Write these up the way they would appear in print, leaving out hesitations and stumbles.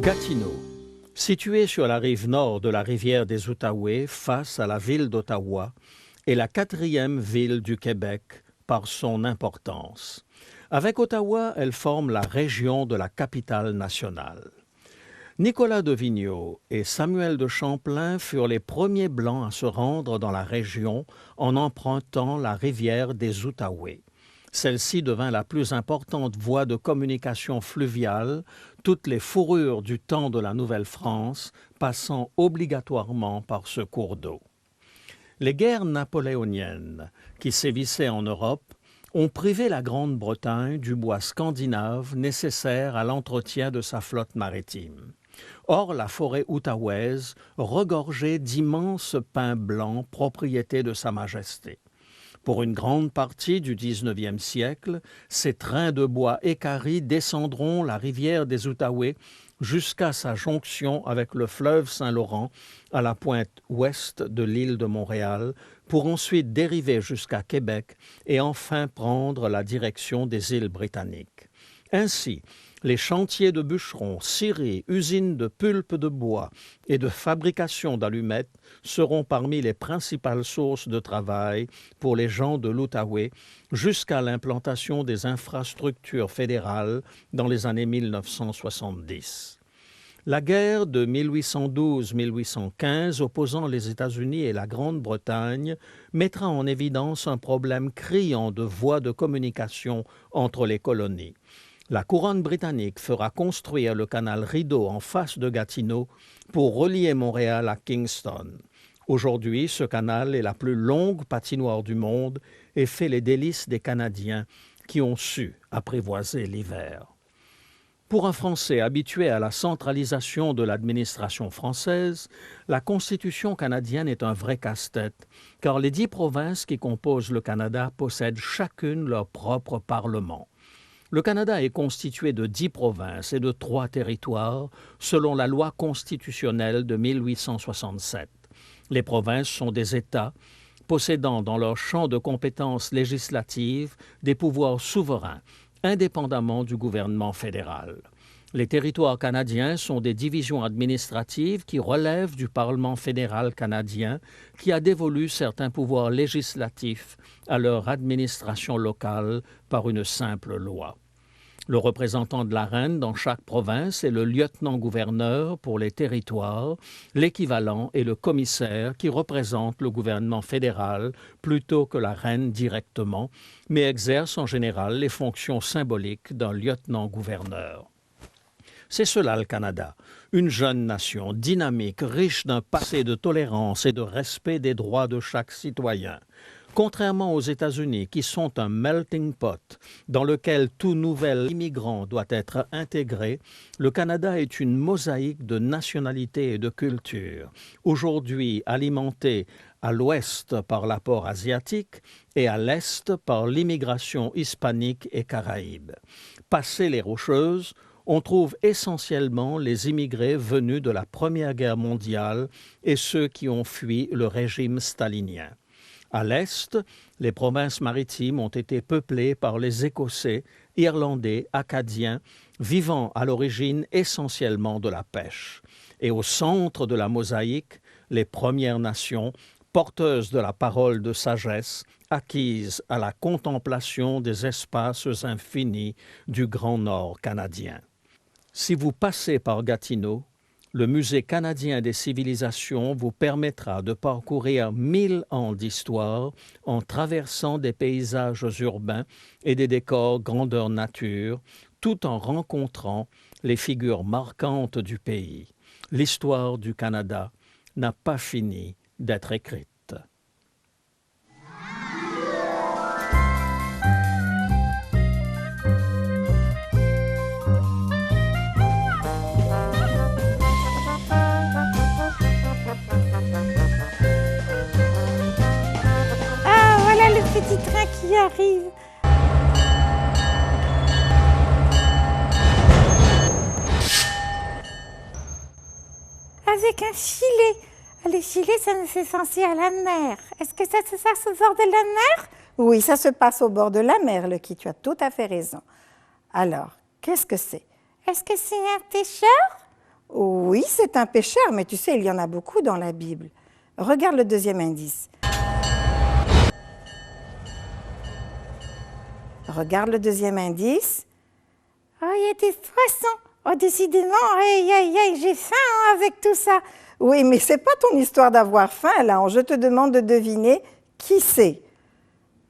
Gatineau, située sur la rive nord de la rivière des Outaouais, face à la ville d'Ottawa, est la quatrième ville du Québec par son importance. Avec Ottawa, elle forme la région de la capitale nationale. Nicolas de Vigneault et Samuel de Champlain furent les premiers Blancs à se rendre dans la région en empruntant la rivière des Outaouais. Celle-ci devint la plus importante voie de communication fluviale, toutes les fourrures du temps de la Nouvelle-France passant obligatoirement par ce cours d'eau. Les guerres napoléoniennes qui sévissaient en Europe ont privé la Grande-Bretagne du bois scandinave nécessaire à l'entretien de sa flotte maritime. Or, la forêt outaouaise regorgeait d'immenses pins blancs, propriété de Sa Majesté. Pour une grande partie du XIXe siècle, ces trains de bois équarris descendront la rivière des Outaouais jusqu'à sa jonction avec le fleuve Saint-Laurent à la pointe ouest de l'île de Montréal pour ensuite dériver jusqu'à Québec et enfin prendre la direction des îles britanniques. Ainsi, les chantiers de bûcherons, scieries, usines de pulpe de bois et de fabrication d'allumettes seront parmi les principales sources de travail pour les gens de l'Outaouais jusqu'à l'implantation des infrastructures fédérales dans les années 1970. La guerre de 1812-1815 opposant les États-Unis et la Grande-Bretagne mettra en évidence un problème criant de voies de communication entre les colonies. La couronne britannique fera construire le canal Rideau en face de Gatineau pour relier Montréal à Kingston. Aujourd'hui, ce canal est la plus longue patinoire du monde et fait les délices des Canadiens qui ont su apprivoiser l'hiver. Pour un Français habitué à la centralisation de l'administration française, la Constitution canadienne est un vrai casse-tête, car les 10 provinces qui composent le Canada possèdent chacune leur propre parlement. Le Canada est constitué de 10 provinces et de 3 territoires, selon la loi constitutionnelle de 1867. Les provinces sont des États possédant dans leur champ de compétences législatives des pouvoirs souverains, indépendamment du gouvernement fédéral. Les territoires canadiens sont des divisions administratives qui relèvent du Parlement fédéral canadien, qui a dévolu certains pouvoirs législatifs à leur administration locale par une simple loi. Le représentant de la reine dans chaque province est le lieutenant-gouverneur pour les territoires, l'équivalent est le commissaire qui représente le gouvernement fédéral plutôt que la reine directement, mais exerce en général les fonctions symboliques d'un lieutenant-gouverneur. C'est cela le Canada, une jeune nation dynamique, riche d'un passé de tolérance et de respect des droits de chaque citoyen. Contrairement aux États-Unis, qui sont un melting pot dans lequel tout nouvel immigrant doit être intégré, le Canada est une mosaïque de nationalités et de cultures, aujourd'hui alimentée à l'ouest par l'apport asiatique et à l'est par l'immigration hispanique et caraïbe. Passé les Rocheuses, on trouve essentiellement les immigrés venus de la Première Guerre mondiale et ceux qui ont fui le régime stalinien. À l'est, les provinces maritimes ont été peuplées par les Écossais, Irlandais, Acadiens, vivant à l'origine essentiellement de la pêche. Et au centre de la mosaïque, les Premières Nations, porteuses de la parole de sagesse, acquise à la contemplation des espaces infinis du Grand Nord canadien. Si vous passez par Gatineau, le Musée canadien des civilisations vous permettra de parcourir 1000 ans d'histoire en traversant des paysages urbains et des décors grandeur nature, tout en rencontrant les figures marquantes du pays. l'histoire du Canada n'a pas fini d'être écrite. Ah, voilà le petit train qui arrive. Avec un filet. Les filets, ça me fait penser à la mer. Est-ce que ça se passe au bord de la mer? Oui, ça se passe au bord de la mer, Lucky, tu as tout à fait raison. Alors, qu'est-ce que c'est? Est-ce que c'est un pêcheur? Oui, c'est un pêcheur, mais tu sais, il y en a beaucoup dans la Bible. Regarde le deuxième indice. Regarde le deuxième indice. Oh, il y a des poissons. Oh, décidément, aïe, aïe, aïe, j'ai faim avec tout ça. Oui, mais c'est pas ton histoire d'avoir faim, là. Je te demande de deviner qui c'est.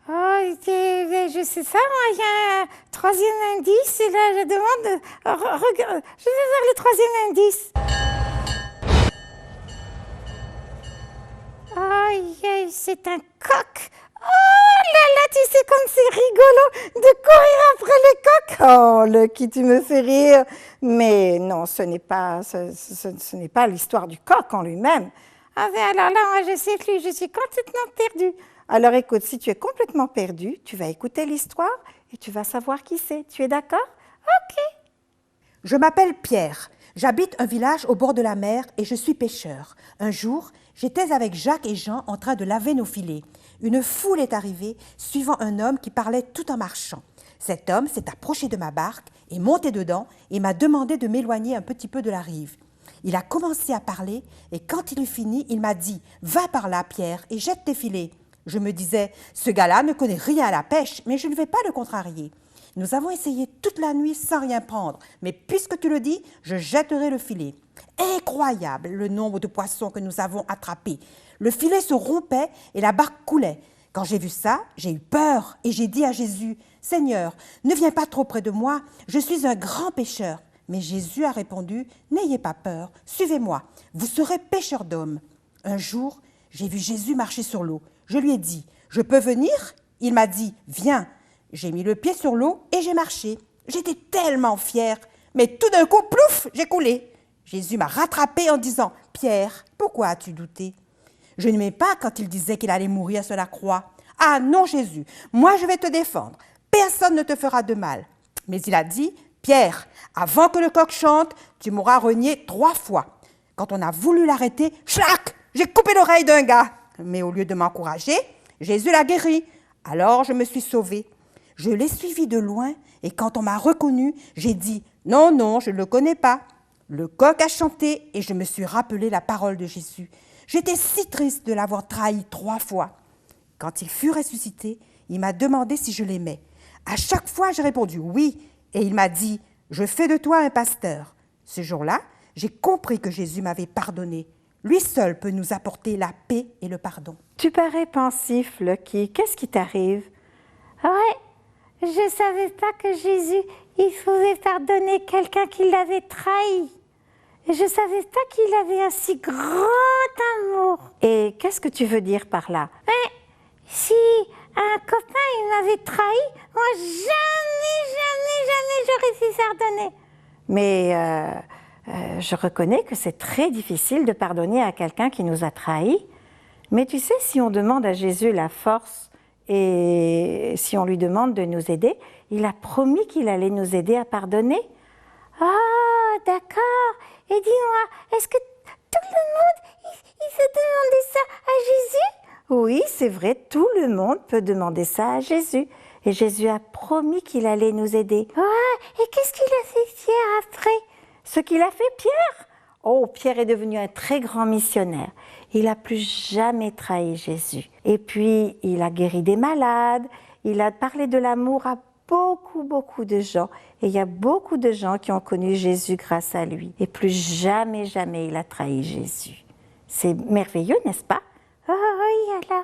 Oh, je sais ça, moi, il y a un troisième indice, et là, je demande... regarde, je vais voir le troisième indice. Aïe, c'est un coq. Oh là là, tu sais comme c'est rigolo de courir après les coqs. Oh, Lucky, tu me fais rire. Mais non, ce n'est pas l'histoire du coq en lui-même. Ah ben alors là, moi, je sais plus, je suis complètement perdue. Alors écoute, si tu es complètement perdu, tu vas écouter l'histoire et tu vas savoir qui c'est. Tu es d'accord? Ok. Je m'appelle Pierre. J'habite un village au bord de la mer et je suis pêcheur. Un jour, j'étais avec Jacques et Jean en train de laver nos filets. Une foule est arrivée, suivant un homme qui parlait tout en marchant. Cet homme s'est approché de ma barque, est monté dedans et m'a demandé de m'éloigner un petit peu de la rive. Il a commencé à parler et quand il eut fini, il m'a dit « Va par là, Pierre, et jette tes filets ». Je me disais « Ce gars-là ne connaît rien à la pêche, mais je ne vais pas le contrarier ». Nous avons essayé toute la nuit sans rien prendre, mais puisque tu le dis, je jetterai le filet. Incroyable le nombre de poissons que nous avons attrapés. Le filet se rompait et la barque coulait. Quand j'ai vu ça, j'ai eu peur et j'ai dit à Jésus, « Seigneur, ne viens pas trop près de moi, je suis un grand pécheur. » Mais Jésus a répondu, « N'ayez pas peur, suivez-moi, vous serez pêcheur d'hommes. » Un jour, j'ai vu Jésus marcher sur l'eau. Je lui ai dit, « Je peux venir ?» Il m'a dit, « Viens. » J'ai mis le pied sur l'eau et j'ai marché. J'étais tellement fière, mais tout d'un coup, plouf, j'ai coulé. Jésus m'a rattrapé en disant, « Pierre, pourquoi as-tu douté ?» Je n'aimais pas quand il disait qu'il allait mourir sur la croix. « Ah non, Jésus, moi je vais te défendre. Personne ne te fera de mal. » Mais il a dit, « Pierre, avant que le coq chante, tu m'auras renié 3 fois. » Quand on a voulu l'arrêter, chlac, j'ai coupé l'oreille d'un gars. Mais au lieu de m'encourager, Jésus l'a guéri. Alors je me suis sauvée. Je l'ai suivi de loin et quand on m'a reconnue, j'ai dit « Non, non, je ne le connais pas. » Le coq a chanté et je me suis rappelé la parole de Jésus. J'étais si triste de l'avoir trahi 3 fois. Quand il fut ressuscité, il m'a demandé si je l'aimais. À chaque fois, j'ai répondu « Oui » et il m'a dit « Je fais de toi un pasteur. » Ce jour-là, j'ai compris que Jésus m'avait pardonné. Lui seul peut nous apporter la paix et le pardon. Tu parais pensif, Lucky. Qu'est-ce qui t'arrive? Ouais. Je ne savais pas que Jésus, il pouvait pardonner quelqu'un qui l'avait trahi. Et je ne savais pas qu'il avait un si grand amour. Et qu'est-ce que tu veux dire par là? Mais si un copain, il m'avait trahi, moi, jamais, j'aurais pu pardonner. Mais je reconnais que c'est très difficile de pardonner à quelqu'un qui nous a trahis. Mais tu sais, si on demande à Jésus la force, et si on lui demande de nous aider, il a promis qu'il allait nous aider à pardonner. Ah, d'accord. Et dis-moi, est-ce que tout le monde, il peut demander ça à Jésus? Oui, c'est vrai, tout le monde peut demander ça à Jésus. Et Jésus a promis qu'il allait nous aider. Ah, et qu'est-ce qu'il a fait Pierre après? Ce qu'il a fait Pierre? Oh, Pierre est devenu un très grand missionnaire. Il n'a plus jamais trahi Jésus. Et puis, il a guéri des malades, il a parlé de l'amour à beaucoup de gens. Et il y a beaucoup de gens qui ont connu Jésus grâce à lui. Et plus jamais il a trahi Jésus. C'est merveilleux, n'est-ce pas? Oh oui, alors.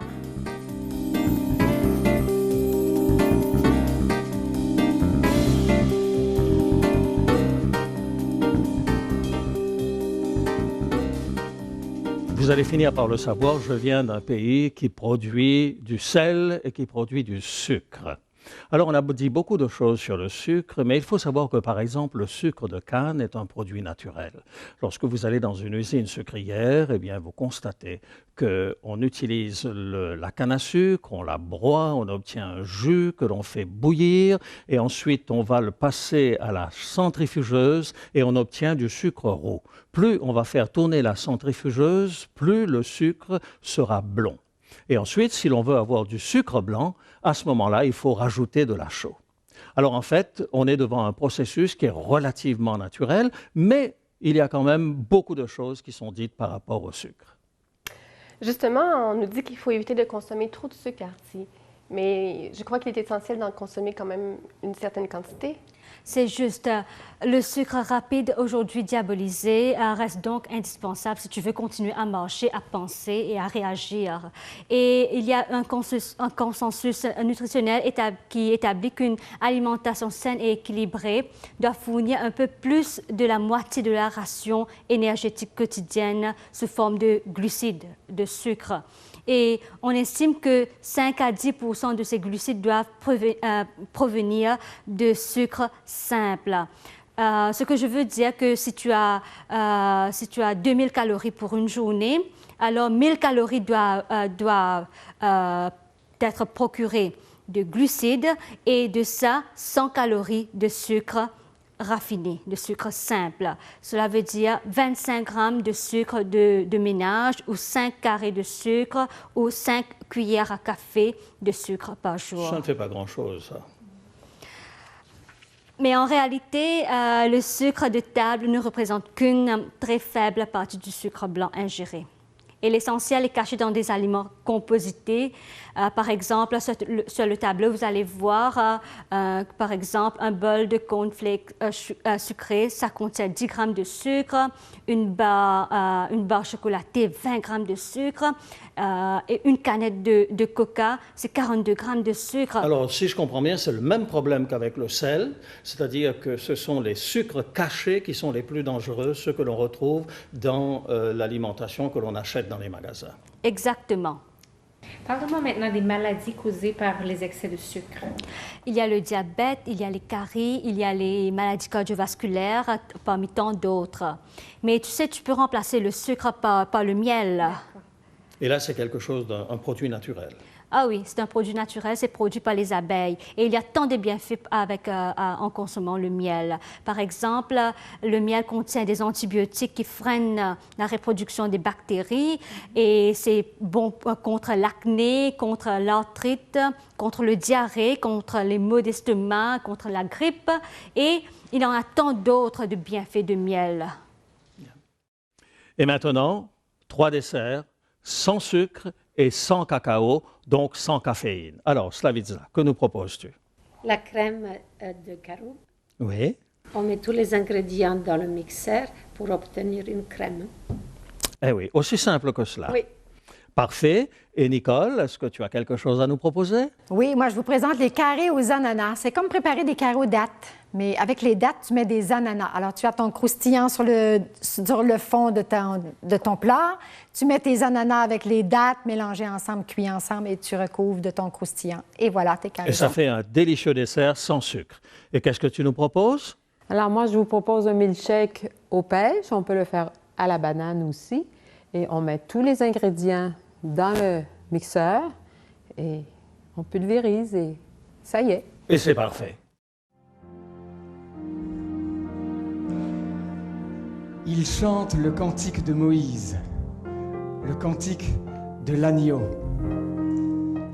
Vous allez finir par le savoir, je viens d'un pays qui produit du sel et qui produit du sucre. Alors, on a dit beaucoup de choses sur le sucre, mais il faut savoir que, par exemple, le sucre de canne est un produit naturel. Lorsque vous allez dans une usine sucrière, eh bien, vous constatez qu'on utilise la canne à sucre, on la broie, on obtient un jus que l'on fait bouillir, et ensuite, on va le passer à la centrifugeuse et on obtient du sucre roux. Plus on va faire tourner la centrifugeuse, plus le sucre sera blond. Et ensuite, si l'on veut avoir du sucre blanc, à ce moment-là, il faut rajouter de la chaux. Alors en fait, on est devant un processus qui est relativement naturel, mais il y a quand même beaucoup de choses qui sont dites par rapport au sucre. Justement, on nous dit qu'il faut éviter de consommer trop de sucre, Artie. Mais je crois qu'il est essentiel d'en consommer quand même une certaine quantité. C'est juste, le sucre rapide aujourd'hui diabolisé reste donc indispensable si tu veux continuer à marcher, à penser et à réagir. Et il y a un consensus nutritionnel qui établit qu'une alimentation saine et équilibrée doit fournir un peu plus de la moitié de la ration énergétique quotidienne sous forme de glucides, de sucre. Et on estime que 5 à 10 % de ces glucides doivent provenir de sucre simple. Ce que je veux dire que si tu as 2000 calories pour une journée, alors 1000 calories doivent être procurées de glucides et de ça, 100 calories de sucre raffiné, de sucre simple. Cela veut dire 25 grammes de sucre de ménage ou 5 carrés de sucre ou 5 cuillères à café de sucre par jour. Ça ne fait pas grand-chose, ça. Mais en réalité, le sucre de table ne représente qu'une très faible partie du sucre blanc ingéré. Et l'essentiel est caché dans des aliments composités. Par exemple, sur le tableau, vous allez voir, par exemple, un bol de cornflakes sucré, ça contient 10 grammes de sucre, une barre chocolatée, 20 grammes de sucre, et une canette de coca, c'est 42 grammes de sucre. Alors, si je comprends bien, c'est le même problème qu'avec le sel, c'est-à-dire que ce sont les sucres cachés qui sont les plus dangereux, ceux que l'on retrouve dans l'alimentation que l'on achète dans les magasins. Exactement. Parle-moi maintenant des maladies causées par les excès de sucre. Il y a le diabète, il y a les caries, il y a les maladies cardiovasculaires, parmi tant d'autres. Mais tu sais, tu peux remplacer le sucre par le miel. Et là, c'est quelque chose d'un produit naturel. Ah oui, c'est un produit naturel, c'est produit par les abeilles. Et il y a tant de bienfaits en consommant le miel. Par exemple, le miel contient des antibiotiques qui freinent la reproduction des bactéries et c'est bon contre l'acné, contre l'arthrite, contre le diarrhée, contre les maux d'estomac, contre la grippe. Et il y en a tant d'autres de bienfaits de miel. Et maintenant, 3 desserts, sans sucre et sans cacao, donc sans caféine. Alors, Slavica, que nous proposes-tu? La crème de carreau. Oui. On met tous les ingrédients dans le mixeur pour obtenir une crème. Eh oui, aussi simple que cela. Oui. Parfait. Et Nicole, est-ce que tu as quelque chose à nous proposer? Oui, moi, je vous présente les carrés aux ananas. C'est comme préparer des carrés aux dattes, mais avec les dattes, tu mets des ananas. Alors, tu as ton croustillant sur le fond de ton plat. Tu mets tes ananas avec les dattes mélangées ensemble, cuits ensemble, et tu recouvres de ton croustillant. Et voilà, tes carrés. Et ça fait un délicieux dessert sans sucre. Et qu'est-ce que tu nous proposes? Alors, moi, je vous propose un milkshake aux pêches. On peut le faire à la banane aussi. Et on met tous les ingrédients dans le mixeur et on pulvérise et ça y est. Et c'est parfait. Il chante le cantique de Moïse, le cantique de l'agneau.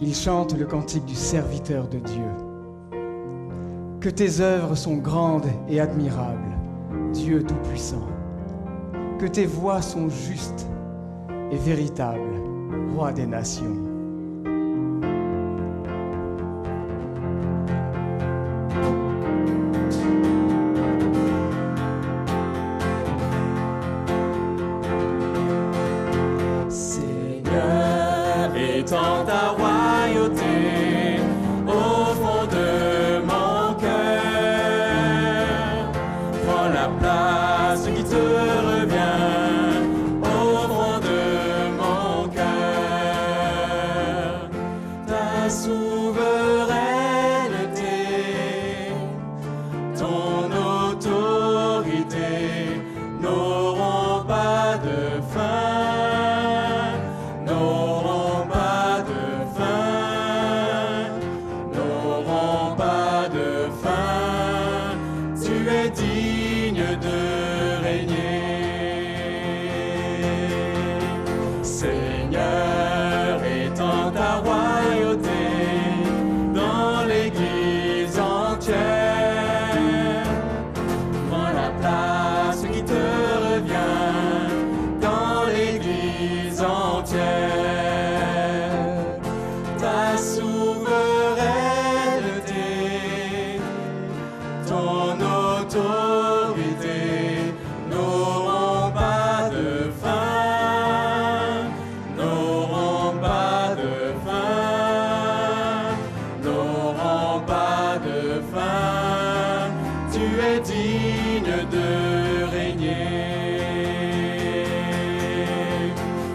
Il chante le cantique du serviteur de Dieu. Que tes œuvres sont grandes et admirables, Dieu Tout-Puissant. Que tes voies sont justes et véritable, roi des nations. Seigneur, étends ta royauté au fond de mon cœur. Prends la place qui te revient au fond de pas de fin, n'auront pas de fin, n'auront pas de fin. Tu es digne de régner. Seigneur, étends ta royauté dans l'Église entière. Prends la place qui te revient dans l'Église entière. Ta souveraineté, ton autorité n'auront pas de fin, n'auront pas de fin, n'auront pas de fin. Tu es digne de régner.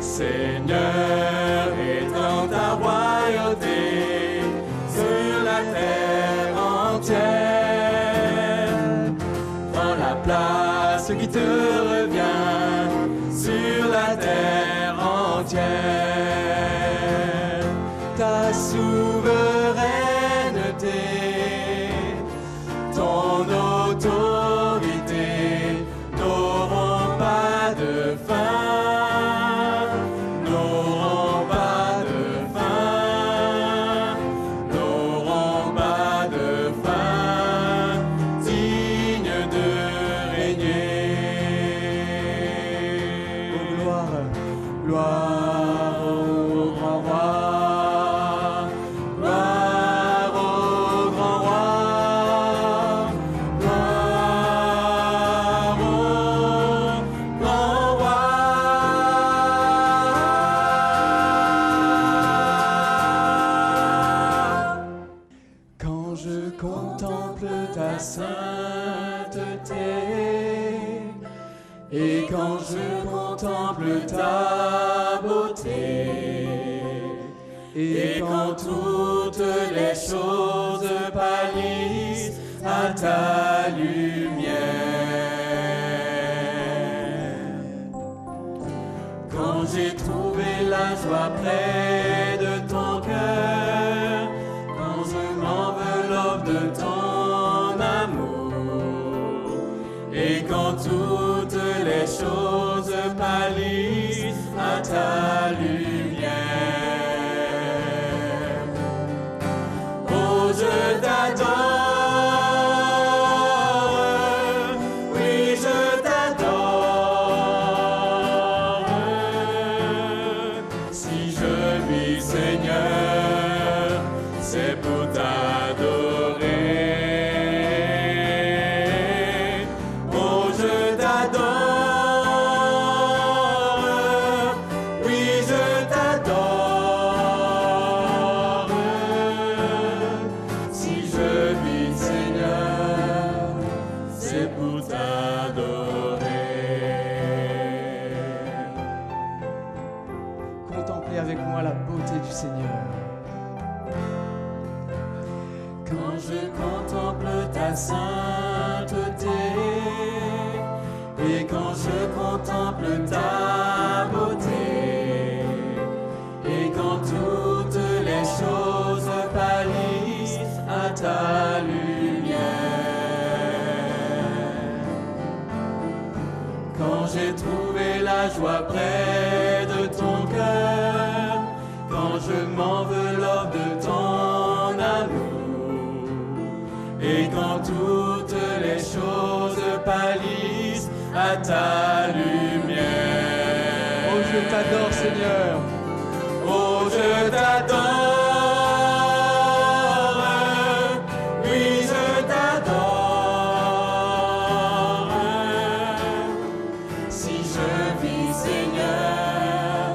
Seigneur, étends ta royauté sur la terre entière. Prends la place qui te revient sur la terre entière. Ta souveraineté, ton autorité n'auront pas de fin, n'auront pas de fin, n'auront pas de fin, digne de régner. Oh, gloire, gloire au grand roi. Gloire au grand roi, gloire au grand roi. Quand je contemple ta sainteté, et quand je contemple ta beauté, et quand toutes les choses pâlissent à ta lumière, quand j'ai trouvé la joie près de ton cœur, quand je m'enveloppe de ton amour, et quand toutes les choses pâlissent à ta lumière. Oh, je t'adore, oui, je t'adore. Si je vis, Seigneur, c'est pour t'adorer. Oh, je t'adore, oui, je t'adore. Si je vis, Seigneur, c'est pour t'adorer. Contemplez avec moi la beauté du Seigneur. Quand je contemple ta sainteté, et quand je contemple ta beauté, et quand toutes les choses pâlissent à ta lumière, quand j'ai trouvé la joie près de ton cœur, quand je m'enveloppe de ton amour, et quand toutes les choses pâlissent à ta lumière. Oh, je t'adore, Seigneur. Oh, je t'adore, oui, je t'adore. Si je vis, Seigneur,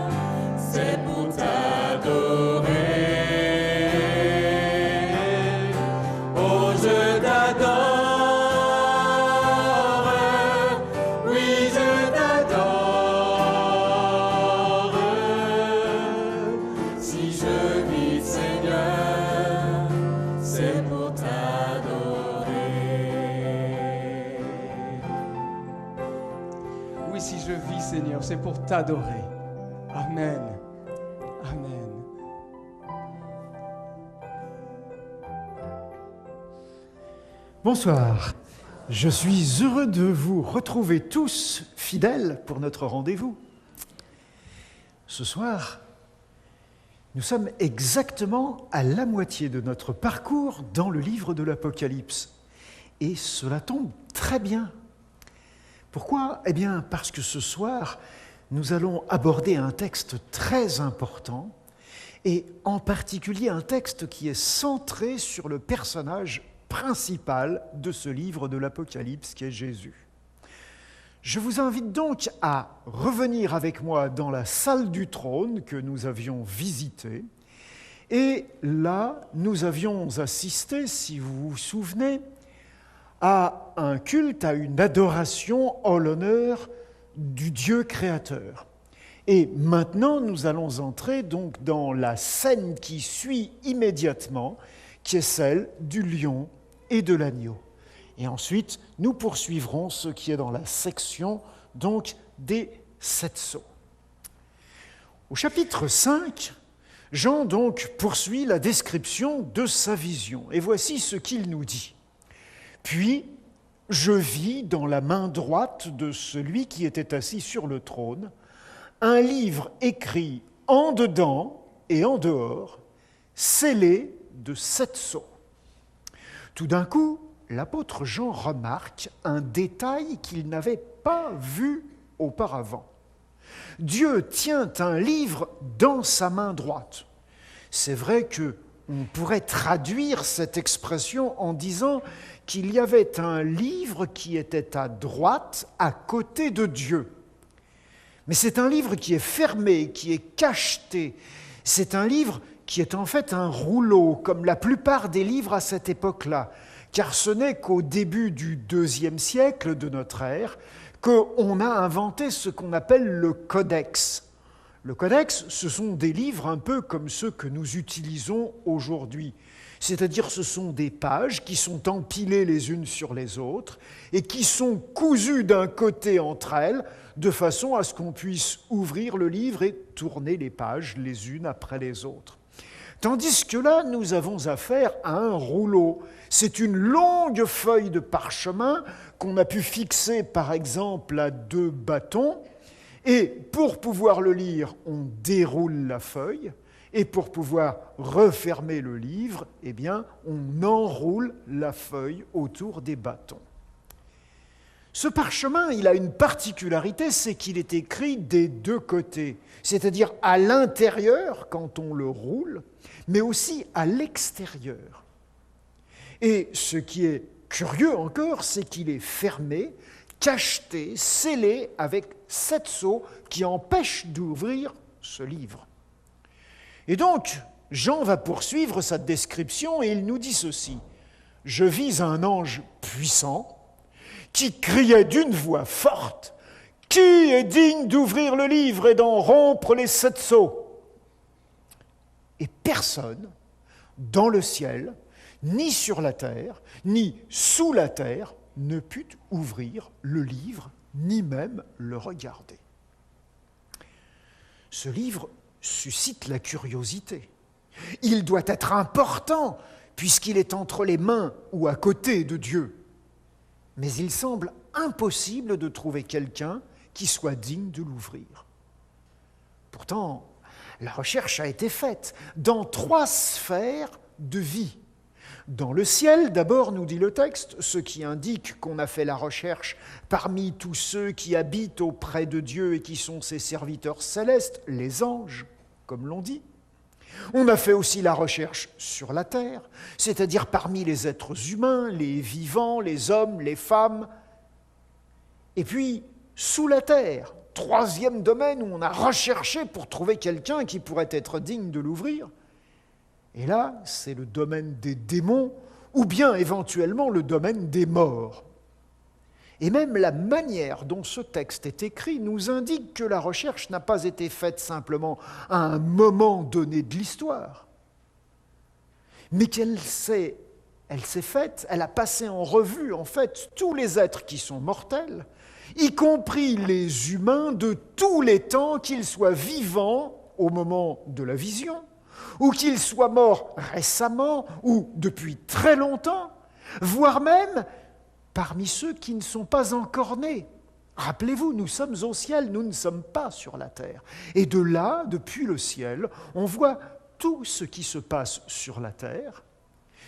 c'est pour t'adorer. Oh, je t'adore, oui, je t'adore. Si je vis, c'est pour t'adorer. Amen. Amen. Bonsoir. Je suis heureux de vous retrouver tous fidèles pour notre rendez-vous. Ce soir, nous sommes exactement à la moitié de notre parcours dans le livre de l'Apocalypse. Et cela tombe très bien. Pourquoi ? Eh bien, parce que ce soir, nous allons aborder un texte très important, et en particulier un texte qui est centré sur le personnage principal de ce livre de l'Apocalypse, qui est Jésus. Je vous invite donc à revenir avec moi dans la salle du trône que nous avions visitée. Et là, nous avions assisté, si vous vous souvenez, à un culte, à une adoration en l'honneur du Dieu créateur. Et maintenant, nous allons entrer donc dans la scène qui suit immédiatement, qui est celle du lion et de l'agneau. Et ensuite, nous poursuivrons ce qui est dans la section donc des 7 sceaux. Au chapitre 5, Jean donc poursuit la description de sa vision. Et voici ce qu'il nous dit. « Puis, je vis dans la main droite de celui qui était assis sur le trône un livre écrit en dedans et en dehors, scellé de 7 sceaux. » Tout d'un coup, l'apôtre Jean remarque un détail qu'il n'avait pas vu auparavant. Dieu tient un livre dans sa main droite. C'est vrai qu'on pourrait traduire cette expression en disant qu'il y avait un livre qui était à droite, à côté de Dieu. Mais c'est un livre qui est fermé, qui est cacheté. C'est un livre qui est en fait un rouleau, comme la plupart des livres à cette époque-là, car ce n'est qu'au début du IIe siècle de notre ère qu'on a inventé ce qu'on appelle le codex. Le codex, ce sont des livres un peu comme ceux que nous utilisons aujourd'hui, c'est-à-dire ce sont des pages qui sont empilées les unes sur les autres et qui sont cousues d'un côté entre elles de façon à ce qu'on puisse ouvrir le livre et tourner les pages les unes après les autres. Tandis que là, nous avons affaire à un rouleau. C'est une longue feuille de parchemin qu'on a pu fixer, par exemple, à 2 bâtons. Et pour pouvoir le lire, on déroule la feuille. Et pour pouvoir refermer le livre, eh bien, on enroule la feuille autour des bâtons. Ce parchemin, il a une particularité, c'est qu'il est écrit des 2 côtés, c'est-à-dire à l'intérieur, quand on le roule, mais aussi à l'extérieur. Et ce qui est curieux encore, c'est qu'il est fermé, cacheté, scellé avec 7 sceaux qui empêchent d'ouvrir ce livre. Et donc, Jean va poursuivre sa description et il nous dit ceci. « Je vis un ange puissant qui criait d'une voix forte « Qui est digne d'ouvrir le livre et d'en rompre les 7 sceaux ?» Et personne, dans le ciel, ni sur la terre, ni sous la terre, ne put ouvrir le livre, ni même le regarder. Ce livre suscite la curiosité. Il doit être important, puisqu'il est entre les mains ou à côté de Dieu. Mais il semble impossible de trouver quelqu'un qui soit digne de l'ouvrir. Pourtant, la recherche a été faite dans 3 sphères de vie. Dans le ciel, d'abord, nous dit le texte, ce qui indique qu'on a fait la recherche parmi tous ceux qui habitent auprès de Dieu et qui sont ses serviteurs célestes, les anges, comme l'on dit. On a fait aussi la recherche sur la terre, c'est-à-dire parmi les êtres humains, les vivants, les hommes, les femmes. Et puis, sous la terre, 3e domaine où on a recherché pour trouver quelqu'un qui pourrait être digne de l'ouvrir. Et là, c'est le domaine des démons ou bien éventuellement le domaine des morts. Et même la manière dont ce texte est écrit nous indique que la recherche n'a pas été faite simplement à un moment donné de l'histoire, mais qu'elle s'est faite, elle a passé en revue en fait tous les êtres qui sont mortels y compris les humains de tous les temps, qu'ils soient vivants au moment de la vision, ou qu'ils soient morts récemment ou depuis très longtemps, voire même parmi ceux qui ne sont pas encore nés. Rappelez-vous, nous sommes au ciel, nous ne sommes pas sur la terre. Et de là, depuis le ciel, on voit tout ce qui se passe sur la terre,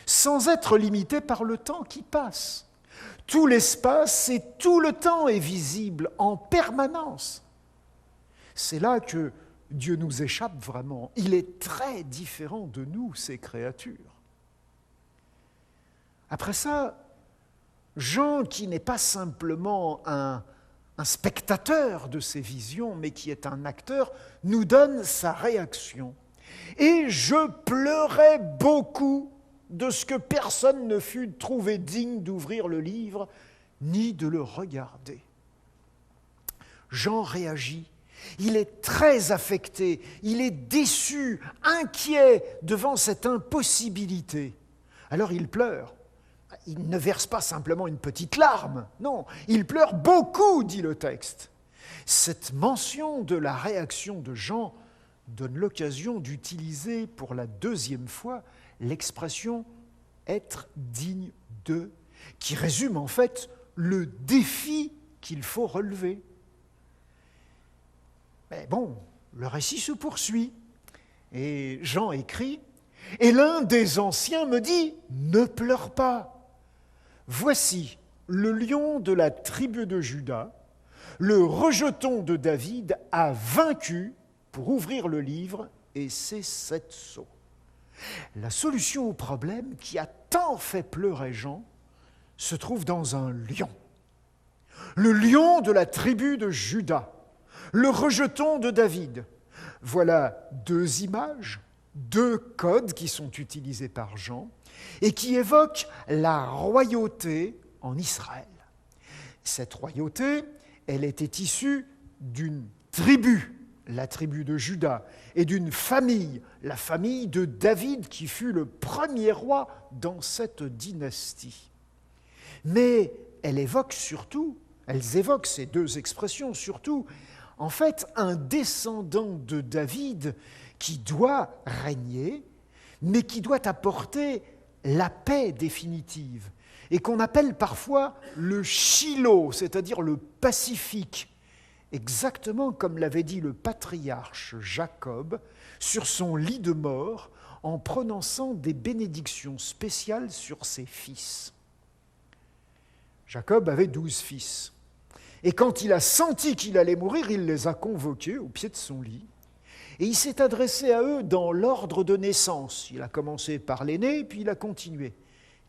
sans être limité par le temps qui passe. Tout l'espace et tout le temps est visible en permanence. C'est là que Dieu nous échappe vraiment. Il est très différent de nous, ces créatures. Après ça, Jean, qui n'est pas simplement un spectateur de ces visions, mais qui est un acteur, nous donne sa réaction. « Et je pleurais beaucoup de ce que personne ne fut trouvé digne d'ouvrir le livre, ni de le regarder. » Jean réagit. Il est très affecté, il est déçu, inquiet devant cette impossibilité. Alors il pleure. Il ne verse pas simplement une petite larme, non, il pleure beaucoup, dit le texte. Cette mention de la réaction de Jean donne l'occasion d'utiliser pour la deuxième fois l'expression « être digne de », qui résume en fait le défi qu'il faut relever. Mais bon, le récit se poursuit, et Jean écrit « Et l'un des anciens me dit « Ne pleure pas ». Voici le lion de la tribu de Juda, le rejeton de David a vaincu pour ouvrir le livre et ses 7 sceaux. La solution au problème qui a tant fait pleurer Jean se trouve dans un lion. Le lion de la tribu de Juda, le rejeton de David. Voilà 2 images, 2 codes qui sont utilisés par Jean et qui évoquent la royauté en Israël. Cette royauté, elle était issue d'une tribu, la tribu de Juda, et d'une famille, la famille de David, qui fut le premier roi dans cette dynastie. Mais elles évoquent, ces 2 expressions surtout, en fait, un descendant de David qui doit régner, mais qui doit apporter la paix définitive, et qu'on appelle parfois le Shiloh, c'est-à-dire le Pacifique, exactement comme l'avait dit le patriarche Jacob sur son lit de mort en prononçant des bénédictions spéciales sur ses fils. Jacob avait 12 fils, et quand il a senti qu'il allait mourir, il les a convoqués au pied de son lit, et il s'est adressé à eux dans l'ordre de naissance. Il a commencé par l'aîné, puis il a continué.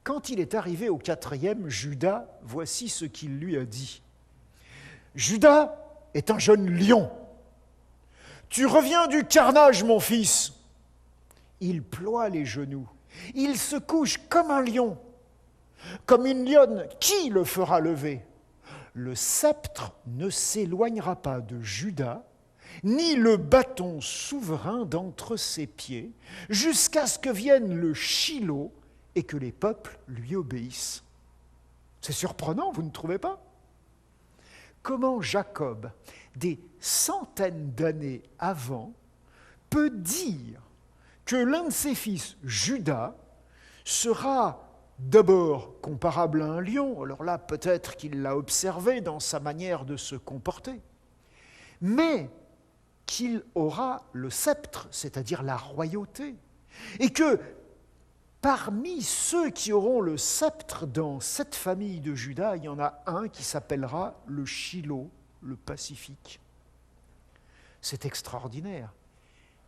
Quand il est arrivé au 4e, Judas, voici ce qu'il lui a dit. « Judas est un jeune lion. Tu reviens du carnage, mon fils. » Il ploie les genoux. Il se couche comme un lion. Comme une lionne, qui le fera lever ? Le sceptre ne s'éloignera pas de Judas, ni le bâton souverain d'entre ses pieds, jusqu'à ce que vienne le Shiloh et que les peuples lui obéissent. C'est surprenant, vous ne trouvez pas ? Comment Jacob, des centaines d'années avant, peut dire que l'un de ses fils, Judas, sera d'abord comparable à un lion, alors là peut-être qu'il l'a observé dans sa manière de se comporter, mais qu'il aura le sceptre, c'est-à-dire la royauté, et que parmi ceux qui auront le sceptre dans cette famille de Juda, il y en a un qui s'appellera le Shiloh, le Pacifique. C'est extraordinaire.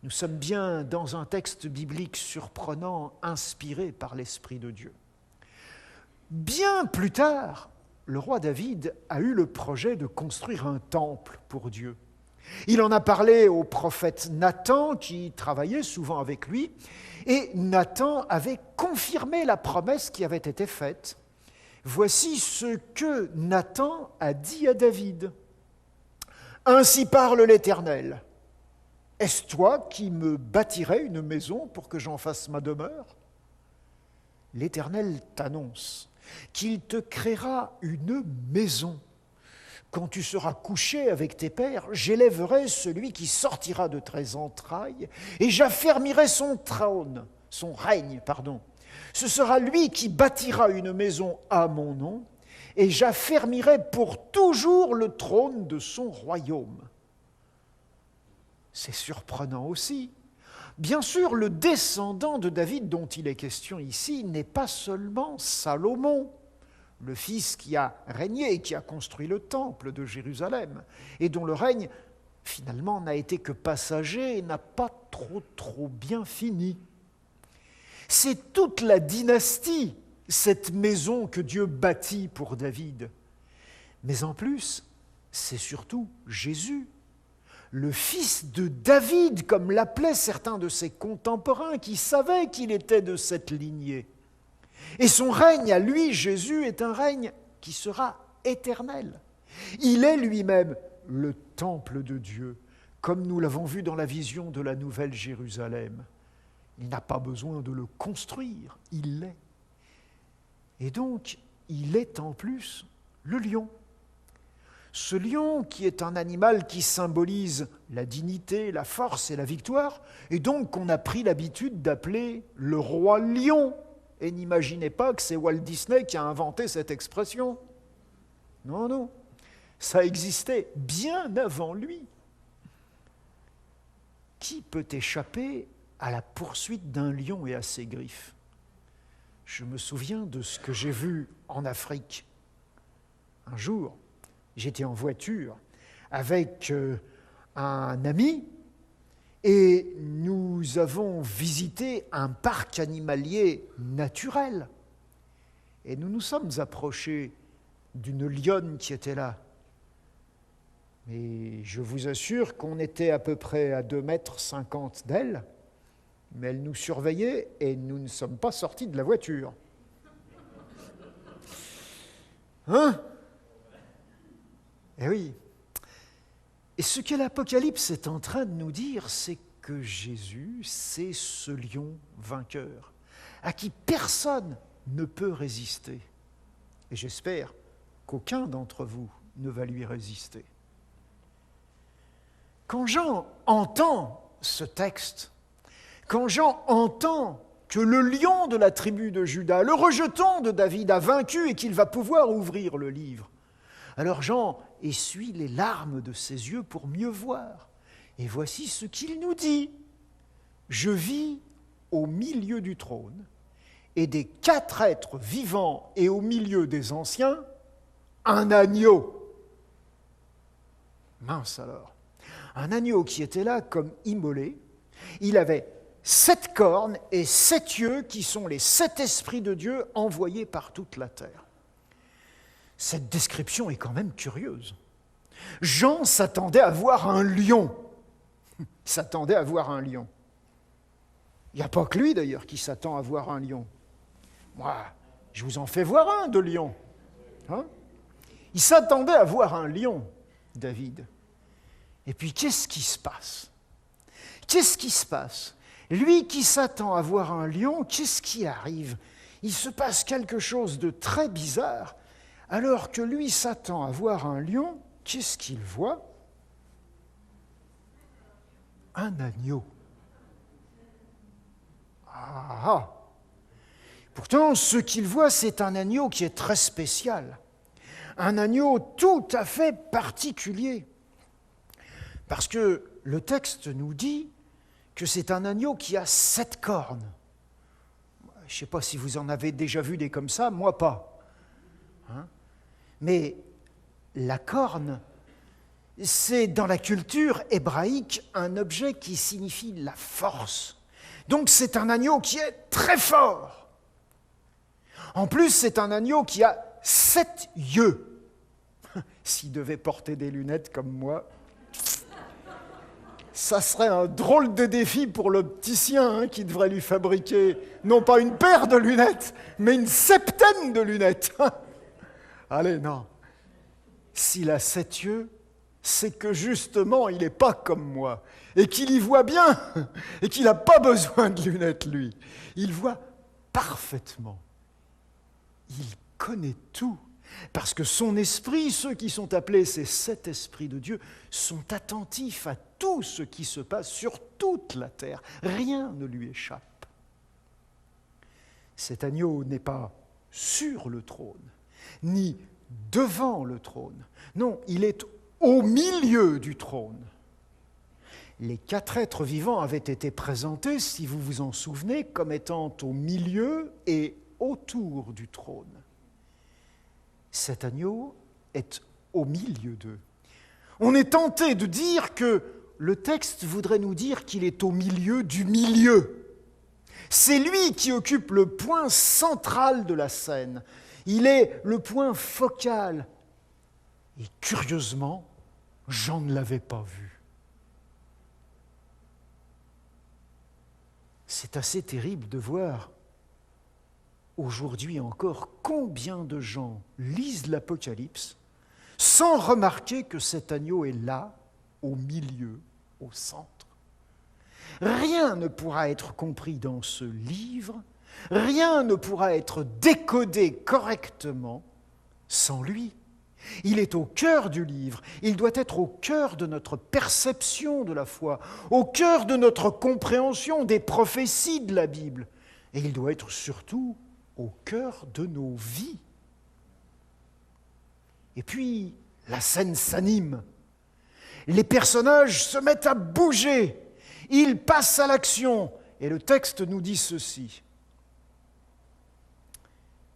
Nous sommes bien dans un texte biblique surprenant, inspiré par l'Esprit de Dieu. Bien plus tard, le roi David a eu le projet de construire un temple pour Dieu. Il en a parlé au prophète Nathan, qui travaillait souvent avec lui, et Nathan avait confirmé la promesse qui avait été faite. Voici ce que Nathan a dit à David. « Ainsi parle l'Éternel. Est-ce toi qui me bâtirais une maison pour que j'en fasse ma demeure ? L'Éternel t'annonce qu'il te créera une maison quand tu seras couché avec tes pères, j'élèverai celui qui sortira de tes entrailles, et j'affermirai son trône, son règne, pardon. Ce sera lui qui bâtira une maison à mon nom, et j'affermirai pour toujours le trône de son royaume. C'est surprenant aussi. Bien sûr, le descendant de David dont il est question ici n'est pas seulement Salomon, le fils qui a régné et qui a construit le temple de Jérusalem, et dont le règne, finalement, n'a été que passager et n'a pas trop bien fini. C'est toute la dynastie, cette maison que Dieu bâtit pour David. Mais en plus, c'est surtout Jésus, le fils de David, comme l'appelaient certains de ses contemporains qui savaient qu'il était de cette lignée. Et son règne à lui, Jésus, est un règne qui sera éternel. Il est lui-même le temple de Dieu, comme nous l'avons vu dans la vision de la Nouvelle Jérusalem. Il n'a pas besoin de le construire, il l'est. Et donc, il est en plus le lion. Ce lion qui est un animal qui symbolise la dignité, la force et la victoire, et donc qu'on a pris l'habitude d'appeler le roi lion. Et n'imaginez pas que c'est Walt Disney qui a inventé cette expression. Non, non, ça existait bien avant lui. Qui peut échapper à la poursuite d'un lion et à ses griffes? Je me souviens de ce que j'ai vu en Afrique. Un jour, j'étais en voiture avec un ami et nous avons visité un parc animalier naturel. Et nous nous sommes approchés d'une lionne qui était là. Et je vous assure qu'on était à peu près à 2,50 m d'elle, mais elle nous surveillait et nous ne sommes pas sortis de la voiture. Hein? Eh oui. Et ce que l'Apocalypse est en train de nous dire, c'est que Jésus, c'est ce lion vainqueur, à qui personne ne peut résister. Et j'espère qu'aucun d'entre vous ne va lui résister. Quand Jean entend ce texte, quand Jean entend que le lion de la tribu de Juda, le rejeton de David, a vaincu et qu'il va pouvoir ouvrir le livre, alors Jean essuie les larmes de ses yeux pour mieux voir. Et voici ce qu'il nous dit. Je vis au milieu du trône et des 4 êtres vivants et au milieu des anciens, un agneau. Mince alors. Un agneau qui était là comme immolé. Il avait 7 cornes et 7 yeux qui sont les 7 esprits de Dieu envoyés par toute la terre. Cette description est quand même curieuse. Jean s'attendait à voir un lion. Il s'attendait à voir un lion. Il n'y a pas que lui d'ailleurs qui s'attend à voir un lion. Moi, je vous en fais voir un de lion. Hein? Il s'attendait à voir un lion, David. Et puis qu'est-ce qui se passe? Qu'est-ce qui se passe? Lui qui s'attend à voir un lion, qu'est-ce qui arrive? Il se passe quelque chose de très bizarre. Alors que lui s'attend à voir un lion, qu'est-ce qu'il voit? Un agneau. Ah! Pourtant, ce qu'il voit, c'est un agneau qui est très spécial. Un agneau tout à fait particulier. Parce que le texte nous dit que c'est un agneau qui a 7 cornes. Je ne sais pas si vous en avez déjà vu des comme ça, moi pas. Hein? Mais la corne, c'est dans la culture hébraïque un objet qui signifie la force. Donc c'est un agneau qui est très fort. En plus, c'est un agneau qui a 7 yeux. S'il devait porter des lunettes comme moi, ça serait un drôle de défi pour l'opticien qui devrait lui fabriquer non pas une paire de lunettes, mais une 7aine de lunettes. Allez, non. S'il a 7 yeux, c'est que justement, il n'est pas comme moi, et qu'il y voit bien, et qu'il n'a pas besoin de lunettes, lui. Il voit parfaitement. Il connaît tout. Parce que son esprit, ceux qui sont appelés ces 7 esprits de Dieu, sont attentifs à tout ce qui se passe sur toute la terre. Rien ne lui échappe. Cet agneau n'est pas sur le trône, ni devant le trône. Non, il est au milieu du trône. Les 4 êtres vivants avaient été présentés, si vous vous en souvenez, comme étant au milieu et autour du trône. Cet agneau est au milieu d'eux. On est tenté de dire que le texte voudrait nous dire qu'il est au milieu du milieu. C'est lui qui occupe le point central de la scène. Il est le point focal. Et curieusement, Jean ne l'avait pas vu. C'est assez terrible de voir aujourd'hui encore combien de gens lisent l'Apocalypse sans remarquer que cet agneau est là, au milieu, au centre. Rien ne pourra être compris dans ce livre, rien ne pourra être décodé correctement sans lui. Il est au cœur du livre, il doit être au cœur de notre perception de la foi, au cœur de notre compréhension des prophéties de la Bible, et il doit être surtout au cœur de nos vies. Et puis, la scène s'anime. Les personnages se mettent à bouger. Ils passent à l'action. Et le texte nous dit ceci.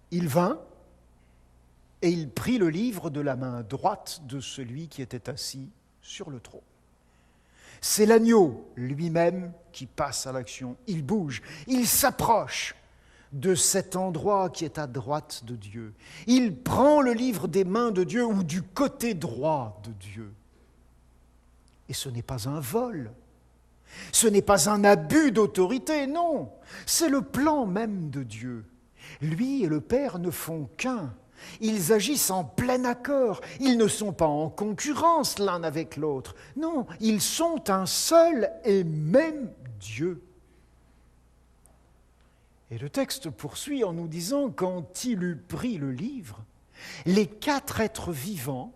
Il vint et il prit le livre de la main droite de celui qui était assis sur le trône. C'est l'agneau lui-même qui passe à l'action. Il bouge, il s'approche de cet endroit qui est à droite de Dieu. Il prend le livre des mains de Dieu ou du côté droit de Dieu. Et ce n'est pas un vol, ce n'est pas un abus d'autorité, non, c'est le plan même de Dieu. Lui et le Père ne font qu'un. Ils agissent en plein accord. Ils ne sont pas en concurrence l'un avec l'autre. Non, ils sont un seul et même Dieu. Et le texte poursuit en nous disant, quand il eut pris le livre, les 4 êtres vivants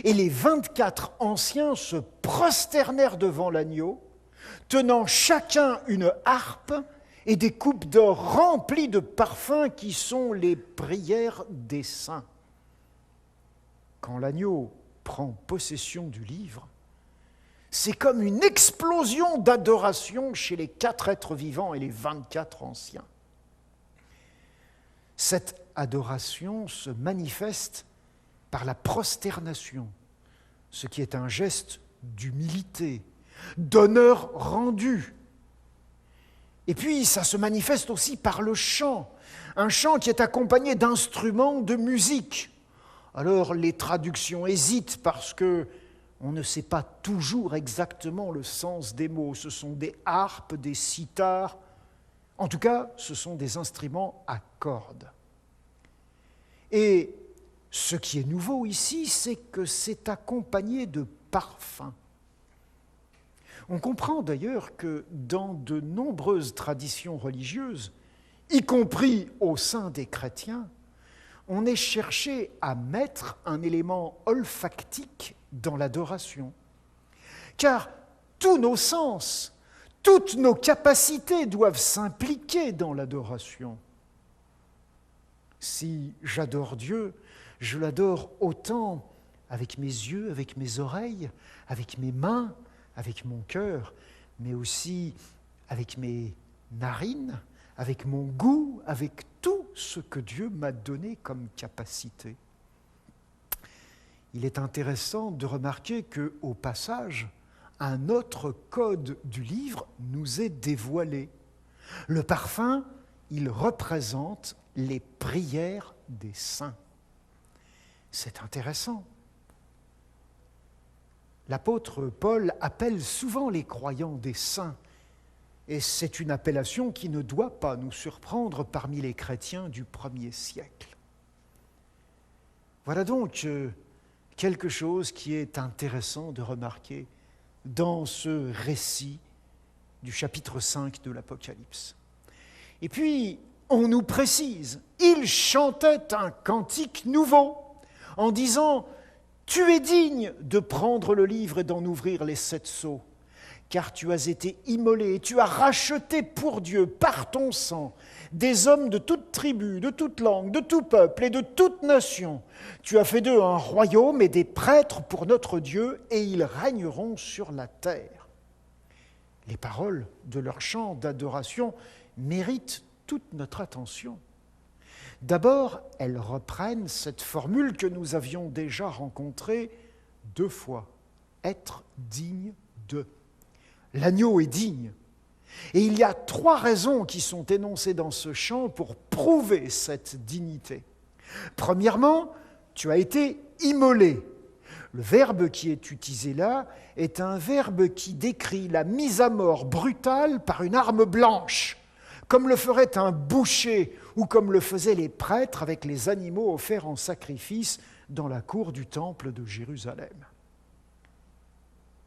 et les 24 anciens se prosternèrent devant l'agneau, tenant chacun une harpe et des coupes d'or remplies de parfums qui sont les prières des saints. Quand l'agneau prend possession du livre, c'est comme une explosion d'adoration chez les 4 êtres vivants et les 24 anciens. Cette adoration se manifeste par la prosternation, ce qui est un geste d'humilité, d'honneur rendu. Et puis, ça se manifeste aussi par le chant, un chant qui est accompagné d'instruments de musique. Alors, les traductions hésitent parce que on ne sait pas toujours exactement le sens des mots. Ce sont des harpes, des cithars. En tout cas, ce sont des instruments à cordes. Et ce qui est nouveau ici, c'est que c'est accompagné de parfums. On comprend d'ailleurs que dans de nombreuses traditions religieuses, y compris au sein des chrétiens, on ait cherché à mettre un élément olfactique dans l'adoration. Car tous nos sens, toutes nos capacités doivent s'impliquer dans l'adoration. Si j'adore Dieu, je l'adore autant avec mes yeux, avec mes oreilles, avec mes mains, avec mon cœur, mais aussi avec mes narines, avec mon goût, avec tout ce que Dieu m'a donné comme capacité. Il est intéressant de remarquer qu'au passage, un autre code du livre nous est dévoilé. Le parfum, il représente les prières des saints. C'est intéressant. L'apôtre Paul appelle souvent les croyants des saints, et c'est une appellation qui ne doit pas nous surprendre parmi les chrétiens du 1er siècle. Voilà donc quelque chose qui est intéressant de remarquer dans ce récit du chapitre 5 de l'Apocalypse. Et puis, on nous précise, ils chantaient un cantique nouveau. en disant « Tu es digne de prendre le livre et d'en ouvrir les 7 sceaux, car tu as été immolé et tu as racheté pour Dieu par ton sang des hommes de toute tribu, de toute langue, de tout peuple et de toute nation. Tu as fait d'eux un royaume et des prêtres pour notre Dieu, et ils régneront sur la terre. » Les paroles de leur chant d'adoration méritent toute notre attention. D'abord, elles reprennent cette formule que nous avions déjà rencontrée 2 fois, être digne de. L'agneau est digne. Et il y a 3 raisons qui sont énoncées dans ce chant pour prouver cette dignité. Premièrement, tu as été immolé. Le verbe qui est utilisé là est un verbe qui décrit la mise à mort brutale par une arme blanche, comme le ferait un boucher ou comme le faisaient les prêtres avec les animaux offerts en sacrifice dans la cour du temple de Jérusalem.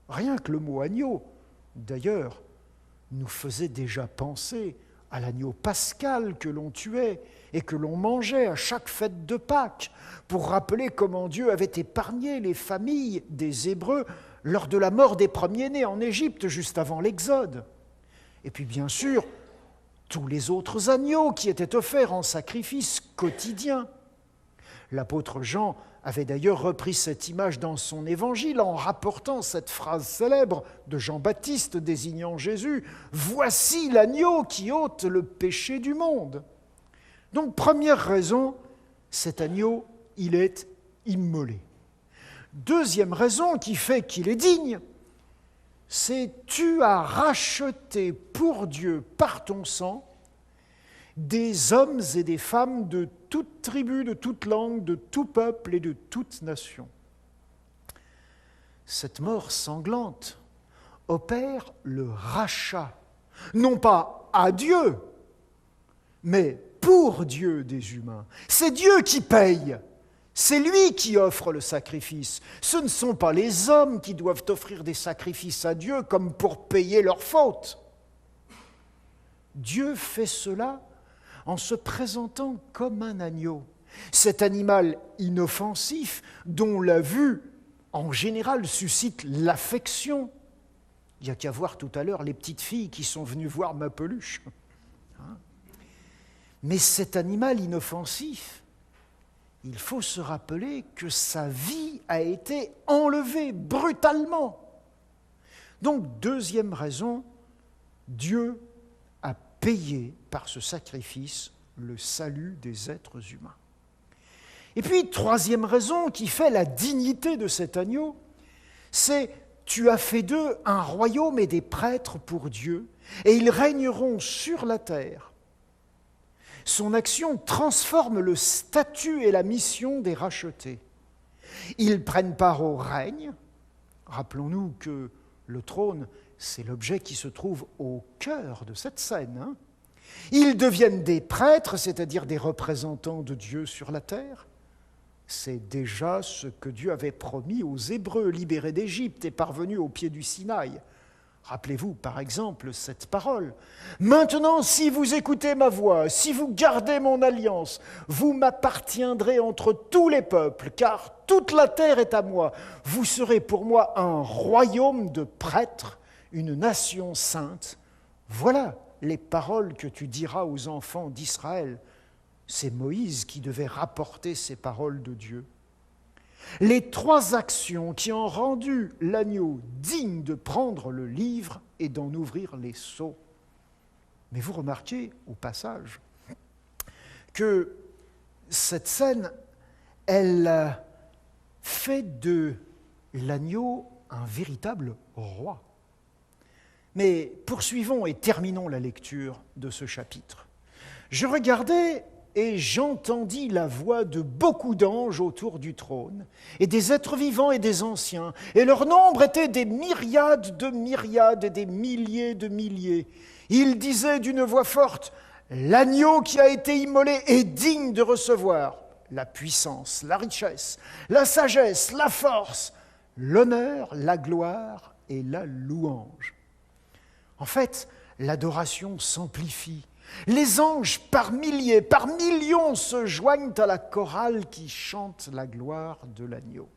Rien que le mot agneau, d'ailleurs, nous faisait déjà penser à l'agneau pascal que l'on tuait et que l'on mangeait à chaque fête de Pâques, pour rappeler comment Dieu avait épargné les familles des Hébreux lors de la mort des premiers-nés en Égypte, juste avant l'Exode. Et puis bien sûr, tous les autres agneaux qui étaient offerts en sacrifice quotidien. L'apôtre Jean avait d'ailleurs repris cette image dans son évangile en rapportant cette phrase célèbre de Jean-Baptiste désignant Jésus « Voici l'agneau qui ôte le péché du monde ». Donc première raison, cet agneau, il est immolé. Deuxième raison qui fait qu'il est digne, c'est « Tu as racheté pour Dieu par ton sang des hommes et des femmes de toute tribu, de toute langue, de tout peuple et de toute nation. » Cette mort sanglante opère le rachat, non pas à Dieu, mais pour Dieu des humains. C'est Dieu qui paye, c'est lui qui offre le sacrifice. Ce ne sont pas les hommes qui doivent offrir des sacrifices à Dieu comme pour payer leurs fautes. Dieu fait cela en se présentant comme un agneau. Cet animal inoffensif dont la vue, en général, suscite l'affection. Il n'y a qu'à voir tout à l'heure les petites filles qui sont venues voir ma peluche. Mais cet animal inoffensif, il faut se rappeler que sa vie a été enlevée brutalement. Donc, deuxième raison, Dieu a payé par ce sacrifice le salut des êtres humains. Et puis, troisième raison qui fait la dignité de cet agneau, c'est « Tu as fait d'eux un royaume et des prêtres pour Dieu, et ils régneront sur la terre. » Son action transforme le statut et la mission des rachetés. Ils prennent part au règne. Rappelons-nous que le trône, c'est l'objet qui se trouve au cœur de cette scène. Ils deviennent des prêtres, c'est-à-dire des représentants de Dieu sur la terre. C'est déjà ce que Dieu avait promis aux Hébreux libérés d'Égypte et parvenus au pied du Sinaï. Rappelez-vous, par exemple, cette parole. « Maintenant, si vous écoutez ma voix, si vous gardez mon alliance, vous m'appartiendrez entre tous les peuples, car toute la terre est à moi. Vous serez pour moi un royaume de prêtres, une nation sainte. Voilà les paroles que tu diras aux enfants d'Israël. » C'est Moïse qui devait rapporter ces paroles de Dieu. Les 3 actions qui ont rendu l'agneau digne de prendre le livre et d'en ouvrir les sceaux. Mais vous remarquez au passage que cette scène, elle fait de l'agneau un véritable roi. Mais poursuivons et terminons la lecture de ce chapitre. Je regardais et j'entendis la voix de beaucoup d'anges autour du trône, et des êtres vivants et des anciens, et leur nombre était des myriades et des milliers de milliers. Ils disaient d'une voix forte, « L'agneau qui a été immolé est digne de recevoir la puissance, la richesse, la sagesse, la force, l'honneur, la gloire et la louange. » En fait, l'adoration s'amplifie. Les anges par milliers, par millions se joignent à la chorale qui chante la gloire de l'agneau.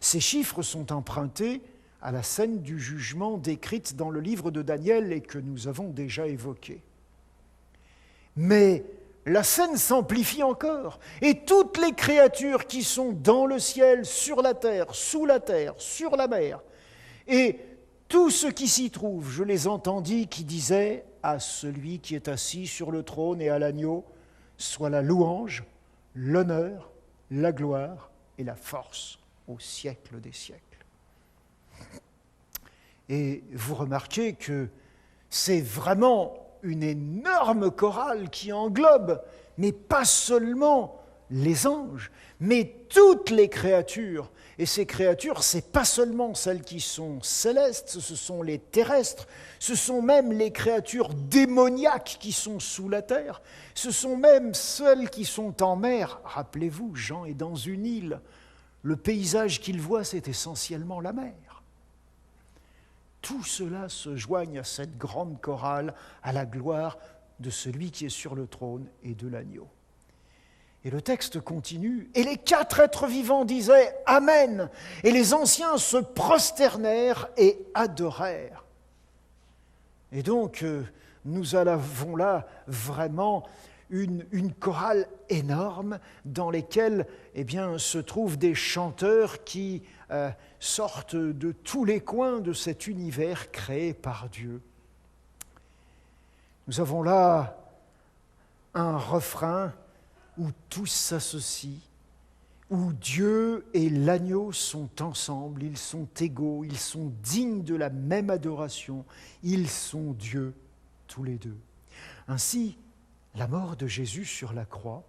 Ces chiffres sont empruntés à la scène du jugement décrite dans le livre de Daniel et que nous avons déjà évoquée. Mais la scène s'amplifie encore et toutes les créatures qui sont dans le ciel, sur la terre, sous la terre, sur la mer, et tout ce qui s'y trouve, je les entendis qui disaient à celui qui est assis sur le trône et à l'agneau, soit la louange, l'honneur, la gloire et la force au siècle des siècles. Et vous remarquez que c'est vraiment une énorme chorale qui englobe, mais pas seulement les anges, mais toutes les créatures. Et ces créatures, ce n'est pas seulement celles qui sont célestes, ce sont les terrestres, ce sont même les créatures démoniaques qui sont sous la terre, ce sont même celles qui sont en mer. Rappelez-vous, Jean est dans une île. Le paysage qu'il voit, c'est essentiellement la mer. Tout cela se joigne à cette grande chorale, à la gloire de celui qui est sur le trône et de l'agneau. Et le texte continue, et les 4 êtres vivants disaient « Amen !» et les anciens se prosternèrent et adorèrent. Et donc, nous avons là vraiment une chorale énorme dans laquelle se trouvent des chanteurs qui sortent de tous les coins de cet univers créé par Dieu. Nous avons là un refrain où tous s'associent, où Dieu et l'agneau sont ensemble, ils sont égaux, ils sont dignes de la même adoration, ils sont Dieu tous les deux. Ainsi, la mort de Jésus sur la croix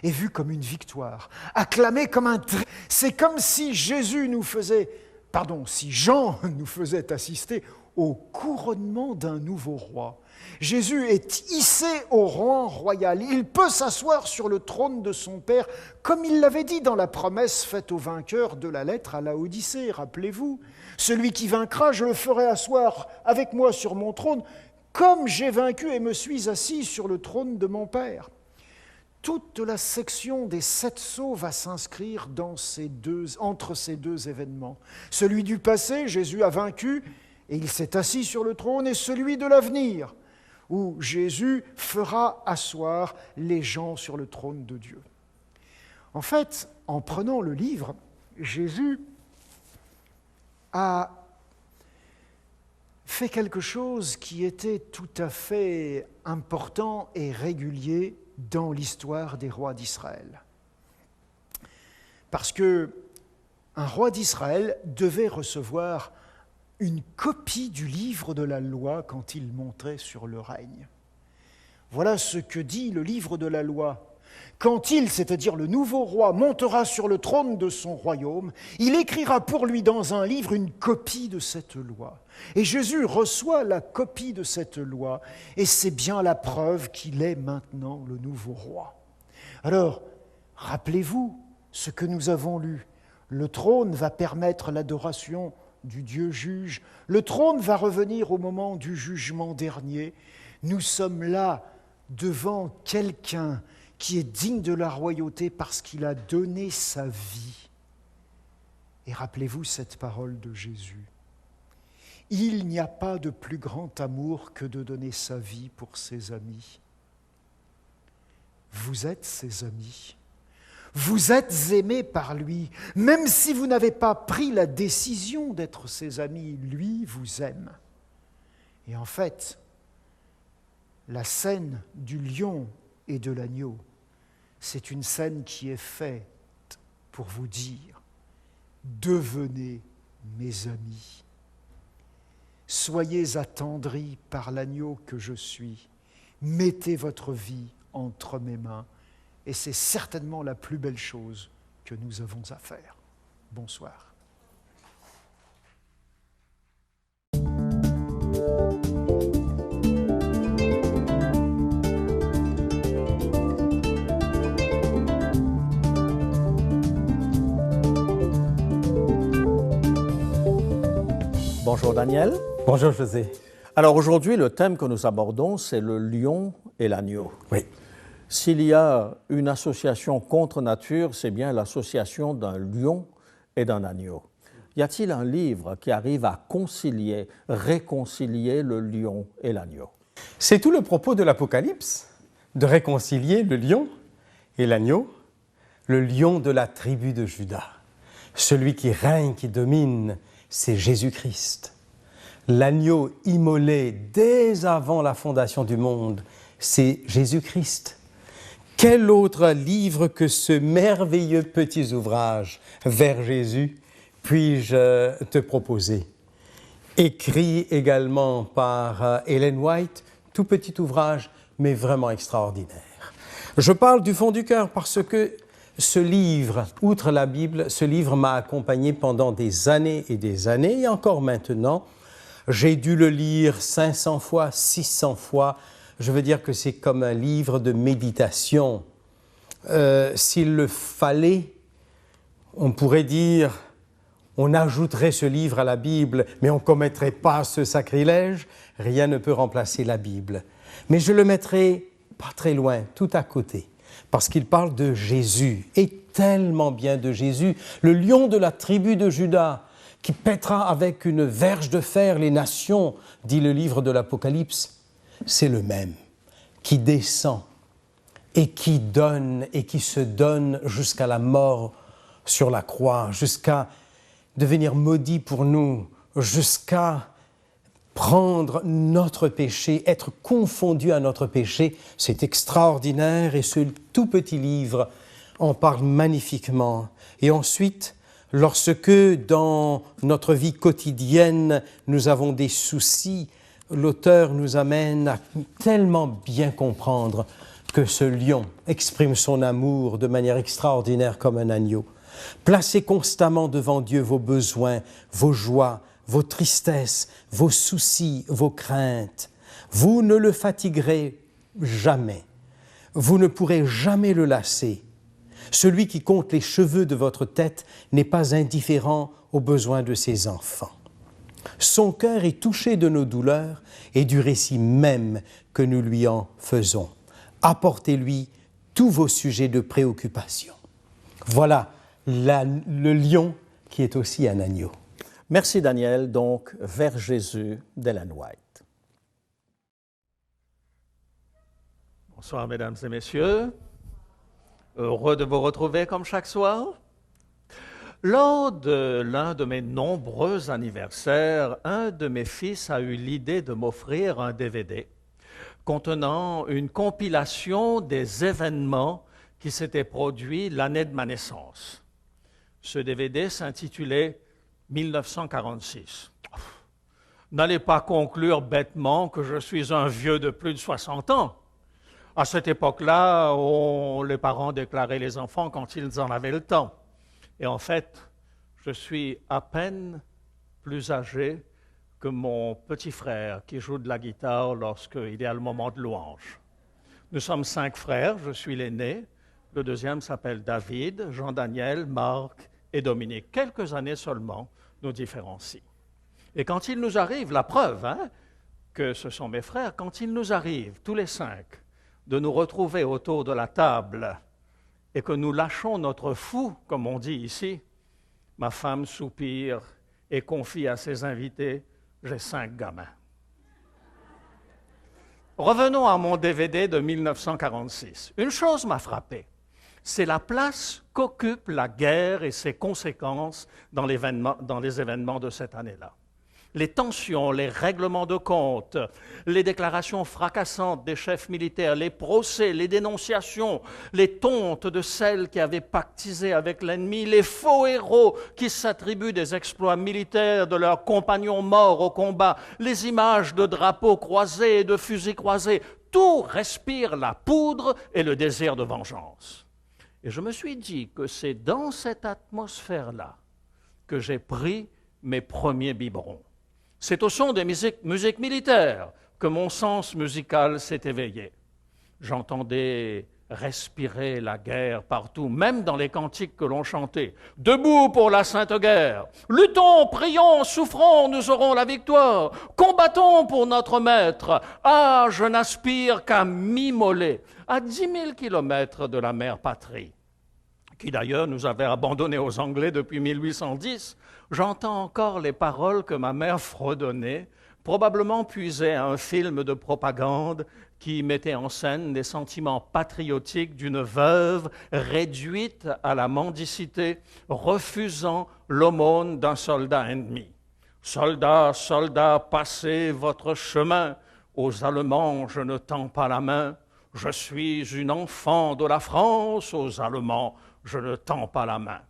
est vue comme une victoire, acclamée comme un triomphe. C'est comme si si Jean nous faisait assister au couronnement d'un nouveau roi. Jésus est hissé au rang royal. Il peut s'asseoir sur le trône de son Père, comme il l'avait dit dans la promesse faite au vainqueur de la lettre à Laodicée. Rappelez-vous, celui qui vaincra, je le ferai asseoir avec moi sur mon trône, comme j'ai vaincu et me suis assis sur le trône de mon Père. Toute la section des 7 sceaux va s'inscrire entre ces deux événements. Celui du passé, Jésus a vaincu et il s'est assis sur le trône, et celui de l'avenir, où Jésus fera asseoir les gens sur le trône de Dieu. En fait, en prenant le livre, Jésus a fait quelque chose qui était tout à fait important et régulier dans l'histoire des rois d'Israël. Parce qu'un roi d'Israël devait recevoir une copie du livre de la loi quand il montait sur le règne. Voilà ce que dit le livre de la loi. Quand il, c'est-à-dire le nouveau roi, montera sur le trône de son royaume, il écrira pour lui dans un livre une copie de cette loi. Et Jésus reçoit la copie de cette loi, et c'est bien la preuve qu'il est maintenant le nouveau roi. Alors, rappelez-vous ce que nous avons lu. Le trône va permettre l'adoration du Dieu juge. Le trône va revenir au moment du jugement dernier. Nous sommes là devant quelqu'un qui est digne de la royauté parce qu'il a donné sa vie. Et rappelez-vous cette parole de Jésus. Il n'y a pas de plus grand amour que de donner sa vie pour ses amis. Vous êtes ses amis. Vous êtes aimés par lui. Même si vous n'avez pas pris la décision d'être ses amis, lui vous aime. Et en fait, la scène du lion et de l'agneau, c'est une scène qui est faite pour vous dire « Devenez mes amis. Soyez attendris par l'agneau que je suis. Mettez votre vie entre mes mains. » Et c'est certainement la plus belle chose que nous avons à faire. Bonsoir. Bonjour Daniel. Bonjour José. Alors aujourd'hui, le thème que nous abordons, c'est le lion et l'agneau. Oui. S'il y a une association contre nature, c'est bien l'association d'un lion et d'un agneau. Y a-t-il un livre qui arrive à concilier, réconcilier le lion et l'agneau? C'est tout le propos de l'Apocalypse, de réconcilier le lion et l'agneau, le lion de la tribu de Juda. Celui qui règne, qui domine, c'est Jésus-Christ. L'agneau immolé dès avant la fondation du monde, c'est Jésus-Christ. Quel autre livre que ce merveilleux petit ouvrage vers Jésus puis-je te proposer? Écrit également par Ellen White, tout petit ouvrage, mais vraiment extraordinaire. Je parle du fond du cœur parce que ce livre, outre la Bible, ce livre m'a accompagné pendant des années, et encore maintenant. J'ai dû le lire 500 fois, 600 fois. Je veux dire que c'est comme un livre de méditation. S'il le fallait, on pourrait dire, on ajouterait ce livre à la Bible, mais on ne commettrait pas ce sacrilège. Rien ne peut remplacer la Bible. Mais je le mettrai pas très loin, tout à côté, parce qu'il parle de Jésus, et tellement bien de Jésus, le lion de la tribu de Juda, qui pètera avec une verge de fer les nations, dit le livre de l'Apocalypse. C'est le même, qui descend et qui donne et qui se donne jusqu'à la mort sur la croix, jusqu'à devenir maudit pour nous, jusqu'à prendre notre péché, être confondu à notre péché. C'est extraordinaire et ce tout petit livre en parle magnifiquement. Et ensuite, lorsque dans notre vie quotidienne, nous avons des soucis, l'auteur nous amène à tellement bien comprendre que ce lion exprime son amour de manière extraordinaire comme un agneau. Placez constamment devant Dieu vos besoins, vos joies, vos tristesses, vos soucis, vos craintes. Vous ne le fatiguerez jamais. Vous ne pourrez jamais le lasser. Celui qui compte les cheveux de votre tête n'est pas indifférent aux besoins de ses enfants. Son cœur est touché de nos douleurs et du récit même que nous lui en faisons. Apportez-lui tous vos sujets de préoccupation. Voilà le lion qui est aussi un agneau. Merci Daniel, donc vers Jésus d'Ellen White. Bonsoir mesdames et messieurs. Heureux de vous retrouver comme chaque soir. Lors de l'un de mes nombreux anniversaires, un de mes fils a eu l'idée de m'offrir un DVD contenant une compilation des événements qui s'étaient produits l'année de ma naissance. Ce DVD s'intitulait 1946. N'allez pas conclure bêtement que je suis un vieux de plus de 60 ans. À cette époque-là, les parents déclaraient les enfants quand ils en avaient le temps. Et en fait, je suis à peine plus âgé que mon petit frère qui joue de la guitare lorsqu'il est à le moment de louange. Nous sommes 5 frères, je suis l'aîné. Le deuxième s'appelle David, Jean-Daniel, Marc et Dominique. Quelques années seulement nous différencient. Et quand il nous arrive, la preuve que ce sont mes frères, quand il nous arrive, tous les 5, de nous retrouver autour de la table et que nous lâchons notre fou, comme on dit ici, ma femme soupire et confie à ses invités, j'ai 5 gamins. Revenons à mon DVD de 1946. Une chose m'a frappé, c'est la place qu'occupe la guerre et ses conséquences dans les événements de cette année-là. Les tensions, les règlements de compte, les déclarations fracassantes des chefs militaires, les procès, les dénonciations, les tontes de celles qui avaient pactisé avec l'ennemi, les faux héros qui s'attribuent des exploits militaires de leurs compagnons morts au combat, les images de drapeaux croisés et de fusils croisés, tout respire la poudre et le désir de vengeance. Et je me suis dit que c'est dans cette atmosphère-là que j'ai pris mes premiers biberons. C'est au son des musiques militaires que mon sens musical s'est éveillé. J'entendais respirer la guerre partout, même dans les cantiques que l'on chantait. Debout pour la sainte guerre. Luttons, prions, souffrons, nous aurons la victoire. Combattons pour notre maître. Ah, je n'aspire qu'à m'immoler à 10 000 kilomètres de la mère patrie, qui d'ailleurs nous avait abandonnés aux Anglais depuis 1810. J'entends encore les paroles que ma mère fredonnait, probablement puisées à un film de propagande qui mettait en scène les sentiments patriotiques d'une veuve réduite à la mendicité, refusant l'aumône d'un soldat ennemi. « Soldats, soldats, passez votre chemin. Aux Allemands, je ne tends pas la main. Je suis une enfant de la France. Aux Allemands, je ne tends pas la main. »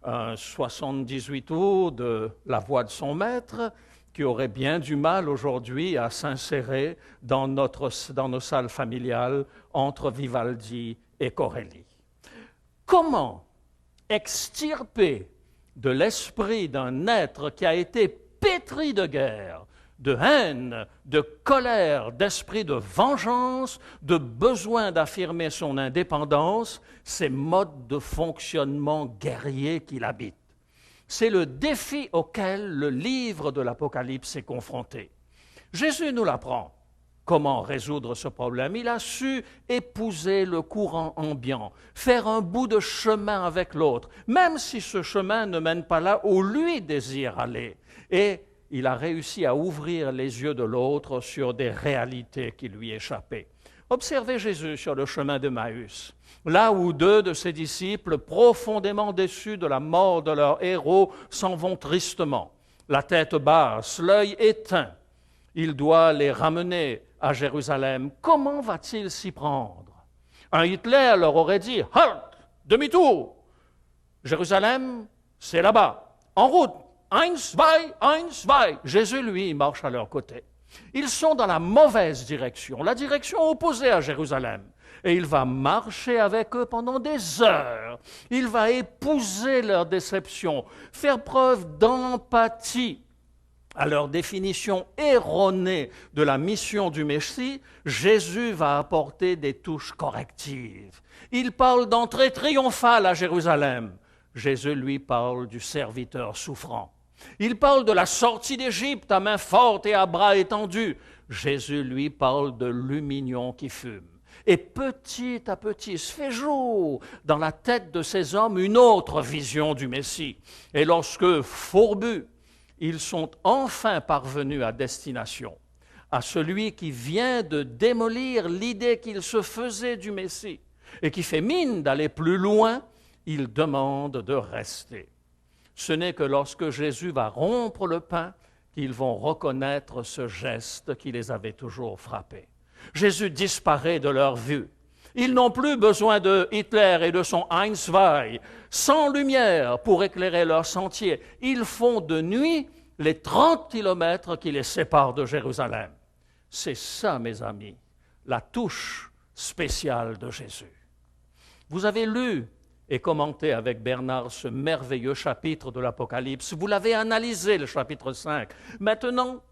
Un 78 tours de la voix de son maître, qui aurait bien du mal aujourd'hui à s'insérer dans nos salles familiales entre Vivaldi et Corelli. Comment extirper de l'esprit d'un être qui a été pétri de guerre, de haine, de colère, d'esprit de vengeance, de besoin d'affirmer son indépendance, ces modes de fonctionnement guerrier qu'il habite? C'est le défi auquel le livre de l'Apocalypse est confronté. Jésus nous l'apprend. Comment résoudre ce problème? Il a su épouser le courant ambiant, faire un bout de chemin avec l'autre, même si ce chemin ne mène pas là où lui désire aller. Et il a réussi à ouvrir les yeux de l'autre sur des réalités qui lui échappaient. Observez Jésus sur le chemin d'Emmaüs, là où 2 de ses disciples, profondément déçus de la mort de leur héros, s'en vont tristement, la tête basse, l'œil éteint. Il doit les ramener à Jérusalem. Comment va-t-il s'y prendre? Un Hitler leur aurait dit « Halt! Demi-tour! Jérusalem, c'est là-bas. En route! Eins, zwei, eins, zwei! » Jésus, lui, marche à leur côté. Ils sont dans la mauvaise direction, la direction opposée à Jérusalem. Et il va marcher avec eux pendant des heures. Il va épouser leur déception, faire preuve d'empathie. À leur définition erronée de la mission du Messie, Jésus va apporter des touches correctives. Il parle d'entrée triomphale à Jérusalem. Jésus, lui, parle du serviteur souffrant. Il parle de la sortie d'Égypte à main forte et à bras étendus. Jésus, lui, parle de l'humiliation qui fume. Et petit à petit se fait jour dans la tête de ces hommes une autre vision du Messie. Et lorsque, fourbus, ils sont enfin parvenus à destination, à celui qui vient de démolir l'idée qu'ils se faisaient du Messie et qui fait mine d'aller plus loin, ils demandent de rester. Ce n'est que lorsque Jésus va rompre le pain qu'ils vont reconnaître ce geste qui les avait toujours frappés. Jésus disparaît de leur vue. Ils n'ont plus besoin de Hitler et de son Eins, zwei, sans lumière pour éclairer leur sentier. Ils font de nuit les 30 kilomètres qui les séparent de Jérusalem. C'est ça, mes amis, la touche spéciale de Jésus. Vous avez lu et commenté avec Bernard ce merveilleux chapitre de l'Apocalypse. Vous l'avez analysé, le chapitre 5. Maintenant,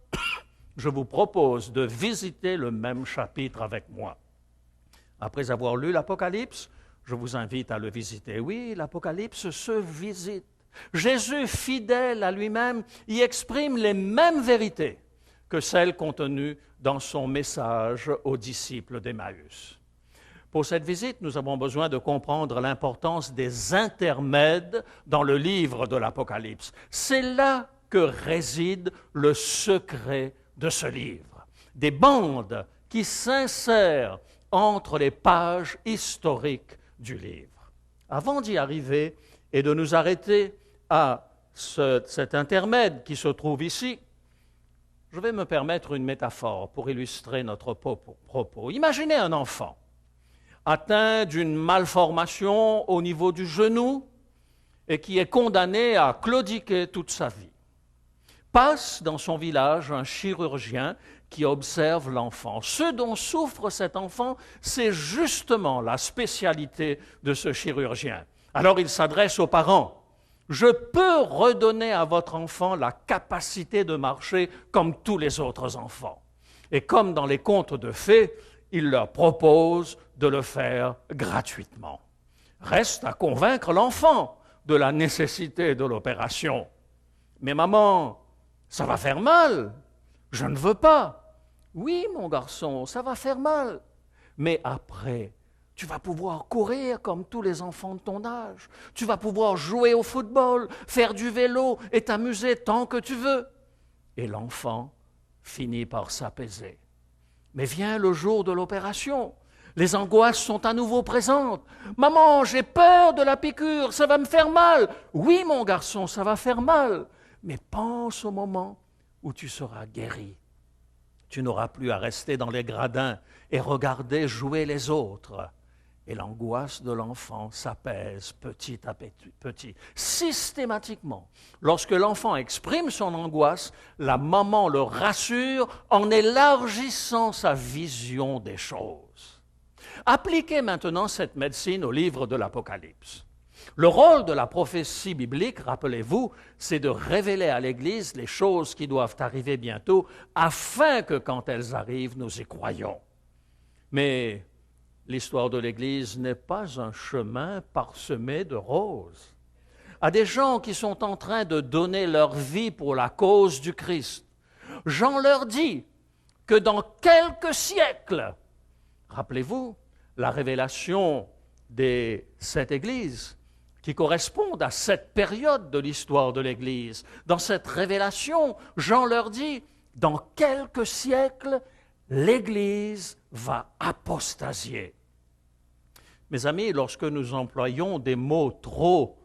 je vous propose de visiter le même chapitre avec moi. Après avoir lu l'Apocalypse, je vous invite à le visiter. Oui, l'Apocalypse se visite. Jésus, fidèle à lui-même, y exprime les mêmes vérités que celles contenues dans son message aux disciples d'Emmaüs. Pour cette visite, nous avons besoin de comprendre l'importance des intermèdes dans le livre de l'Apocalypse. C'est là que réside le secret de ce livre. Des bandes qui s'insèrent entre les pages historiques du livre. Avant d'y arriver et de nous arrêter à cet intermède qui se trouve ici, je vais me permettre une métaphore pour illustrer notre propos. Imaginez un enfant atteint d'une malformation au niveau du genou et qui est condamné à claudiquer toute sa vie. Passe dans son village un chirurgien qui observe l'enfant. Ce dont souffre cet enfant, c'est justement la spécialité de ce chirurgien. Alors il s'adresse aux parents. « Je peux redonner à votre enfant la capacité de marcher comme tous les autres enfants. » Et comme dans les contes de fées, il leur propose de le faire gratuitement. Reste à convaincre l'enfant de la nécessité de l'opération. « Mais maman, ça va faire mal. Je ne veux pas. »« Oui, mon garçon, ça va faire mal. Mais après, tu vas pouvoir courir comme tous les enfants de ton âge. Tu vas pouvoir jouer au football, faire du vélo et t'amuser tant que tu veux. » Et l'enfant finit par s'apaiser. Mais vient le jour de l'opération. Les angoisses sont à nouveau présentes. « Maman, j'ai peur de la piqûre, ça va me faire mal. »« Oui, mon garçon, ça va faire mal. Mais pense au moment où tu seras guéri. Tu n'auras plus à rester dans les gradins et regarder jouer les autres. » Et l'angoisse de l'enfant s'apaise petit à petit. Systématiquement, lorsque l'enfant exprime son angoisse, la maman le rassure en élargissant sa vision des choses. Appliquez maintenant cette médecine au livre de l'Apocalypse. Le rôle de la prophétie biblique, rappelez-vous, c'est de révéler à l'Église les choses qui doivent arriver bientôt, afin que quand elles arrivent, nous y croyions. Mais l'histoire de l'Église n'est pas un chemin parsemé de roses. À des gens qui sont en train de donner leur vie pour la cause du Christ, Jean leur dit que dans quelques siècles, rappelez-vous, la révélation des 7 églises qui correspondent à cette période de l'histoire de l'Église, dans cette révélation, Jean leur dit, dans quelques siècles, l'Église va apostasier. Mes amis, lorsque nous employons des mots trop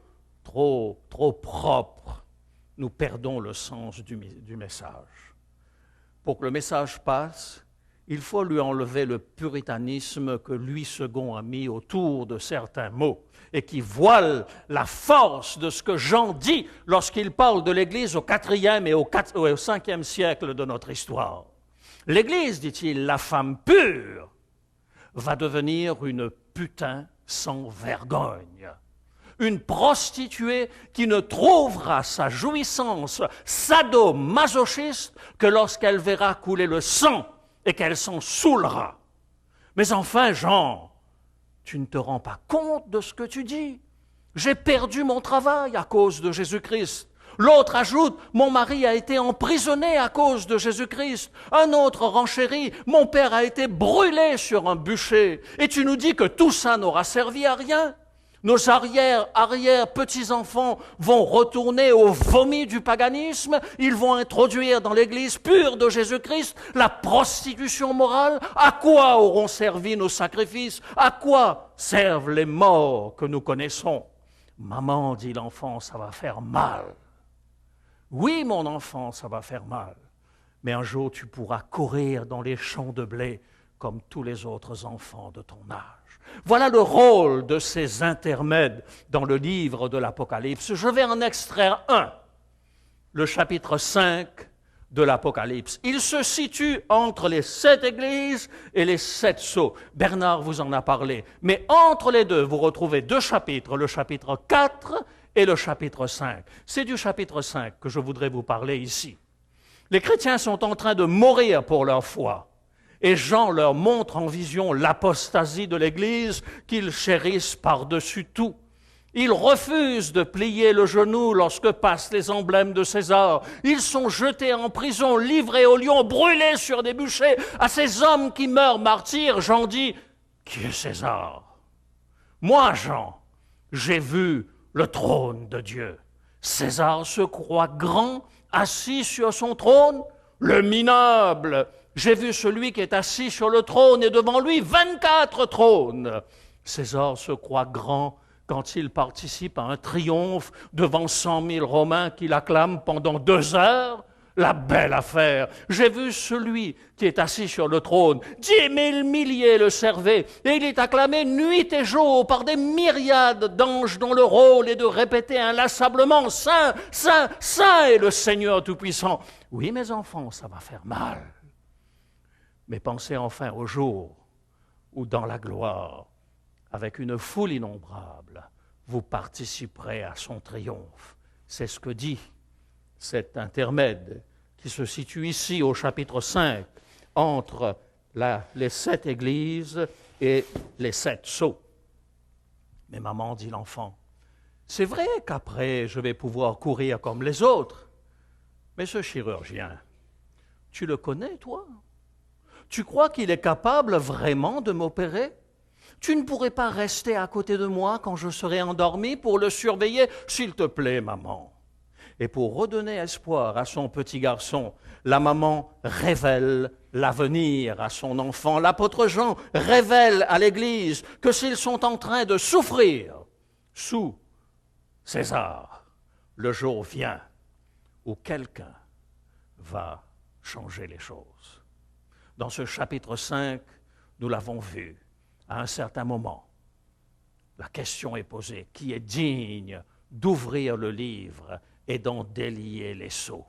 propres, nous perdons le sens du message. Pour que le message passe, il faut lui enlever le puritanisme que Louis II a mis autour de certains mots et qui voile la force de ce que Jean dit lorsqu'il parle de l'Église au IVe et au Ve siècle de notre histoire. L'Église, dit-il, la femme pure, va devenir une putain sans vergogne, une prostituée qui ne trouvera sa jouissance sadomasochiste que lorsqu'elle verra couler le sang et qu'elle s'en saoulera. Mais enfin, Jean, tu ne te rends pas compte de ce que tu dis. J'ai perdu mon travail à cause de Jésus-Christ. L'autre ajoute, mon mari a été emprisonné à cause de Jésus-Christ. Un autre renchérit, mon père a été brûlé sur un bûcher. Et tu nous dis que tout ça n'aura servi à rien? Nos arrière-petits-enfants vont retourner au vomi du paganisme, ils vont introduire dans l'Église pure de Jésus-Christ la prostitution morale. À quoi auront servi nos sacrifices? À quoi servent les morts que nous connaissons? Maman, dit l'enfant, ça va faire mal. Oui, mon enfant, ça va faire mal, mais un jour tu pourras courir dans les champs de blé comme tous les autres enfants de ton âge. Voilà le rôle de ces intermèdes dans le livre de l'Apocalypse. Je vais en extraire un, le chapitre 5 de l'Apocalypse. Il se situe entre les 7 églises et les 7 sceaux. Bernard vous en a parlé. Mais entre les deux, vous retrouvez 2 chapitres, le chapitre 4 et le chapitre 5. C'est du chapitre 5 que je voudrais vous parler ici. Les chrétiens sont en train de mourir pour leur foi. Et Jean leur montre en vision l'apostasie de l'Église qu'ils chérissent par-dessus tout. Ils refusent de plier le genou lorsque passent les emblèmes de César. Ils sont jetés en prison, livrés aux lions, brûlés sur des bûchers. À ces hommes qui meurent martyrs, Jean dit, « Qui est César ?» Moi, Jean, j'ai vu le trône de Dieu. César se croit grand, assis sur son trône, le minable. J'ai vu celui qui est assis sur le trône et devant lui 24 trônes. César se croit grand quand il participe à un triomphe devant 100 000 Romains qui l'acclament pendant 2 heures. La belle affaire. J'ai vu celui qui est assis sur le trône. 10 000 milliers le servaient et il est acclamé nuit et jour par des myriades d'anges dont le rôle est de répéter inlassablement « Saint, Saint, Saint est le Seigneur Tout-Puissant ». Oui, mes enfants, ça va faire mal. Mais pensez enfin au jour où, dans la gloire, avec une foule innombrable, vous participerez à son triomphe. C'est ce que dit cet intermède qui se situe ici au chapitre 5, entre les 7 églises et les 7 sceaux. Mais maman, dit l'enfant, c'est vrai qu'après je vais pouvoir courir comme les autres. Mais ce chirurgien, tu le connais, toi? Tu crois qu'il est capable vraiment de m'opérer? Tu ne pourrais pas rester à côté de moi quand je serai endormi pour le surveiller, s'il te plaît, maman. Et pour redonner espoir à son petit garçon, la maman révèle l'avenir à son enfant. L'apôtre Jean révèle à l'Église que s'ils sont en train de souffrir sous César, le jour vient où quelqu'un va changer les choses. Dans ce chapitre 5, nous l'avons vu, à un certain moment, la question est posée, qui est digne d'ouvrir le livre et d'en délier les sceaux?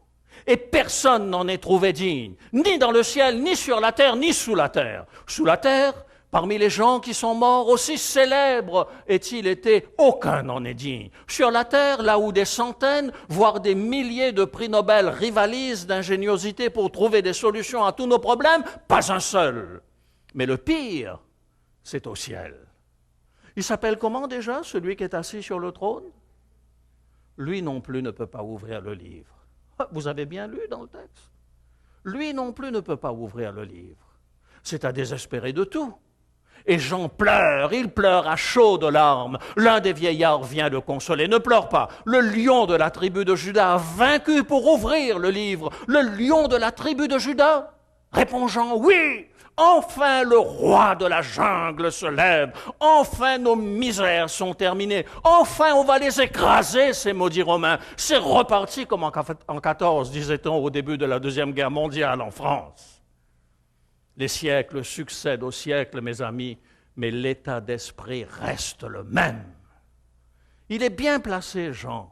Et personne n'en est trouvé digne, ni dans le ciel, ni sur la terre, ni sous la terre. Sous la terre, parmi les gens qui sont morts, aussi célèbres est-il été, aucun n'en est digne. Sur la terre, là où des centaines, voire des milliers de prix Nobel rivalisent d'ingéniosité pour trouver des solutions à tous nos problèmes, pas un seul. Mais le pire, c'est au ciel. Il s'appelle comment déjà, celui qui est assis sur le trône? Lui non plus ne peut pas ouvrir le livre. Vous avez bien lu dans le texte. Lui non plus ne peut pas ouvrir le livre. C'est à désespérer de tout. Et Jean pleure, il pleure à chaudes larmes. L'un des vieillards vient le consoler. Ne pleure pas. Le lion de la tribu de Juda a vaincu pour ouvrir le livre. Le lion de la tribu de Juda? Répond Jean, oui. Enfin le roi de la jungle se lève. Enfin nos misères sont terminées. Enfin on va les écraser, ces maudits Romains. C'est reparti comme en 14, disait-on, au début de la Deuxième Guerre mondiale en France. Les siècles succèdent aux siècles, mes amis, mais l'état d'esprit reste le même. Il est bien placé, Jean,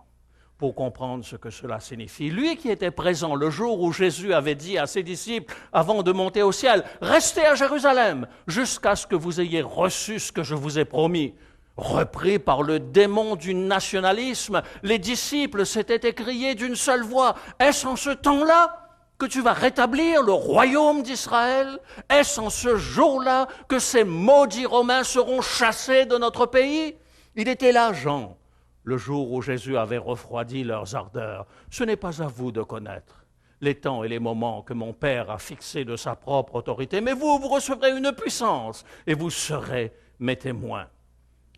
pour comprendre ce que cela signifie. Lui qui était présent le jour où Jésus avait dit à ses disciples, avant de monter au ciel, « Restez à Jérusalem jusqu'à ce que vous ayez reçu ce que je vous ai promis. » Repris par le démon du nationalisme, les disciples s'étaient écriés d'une seule voix, « Est-ce en ce temps-là que tu vas rétablir le royaume d'Israël? Est-ce en ce jour-là que ces maudits Romains seront chassés de notre pays? » Il était là, Jean, le jour où Jésus avait refroidi leurs ardeurs. Ce n'est pas à vous de connaître les temps et les moments que mon Père a fixés de sa propre autorité, mais vous recevrez une puissance et vous serez mes témoins.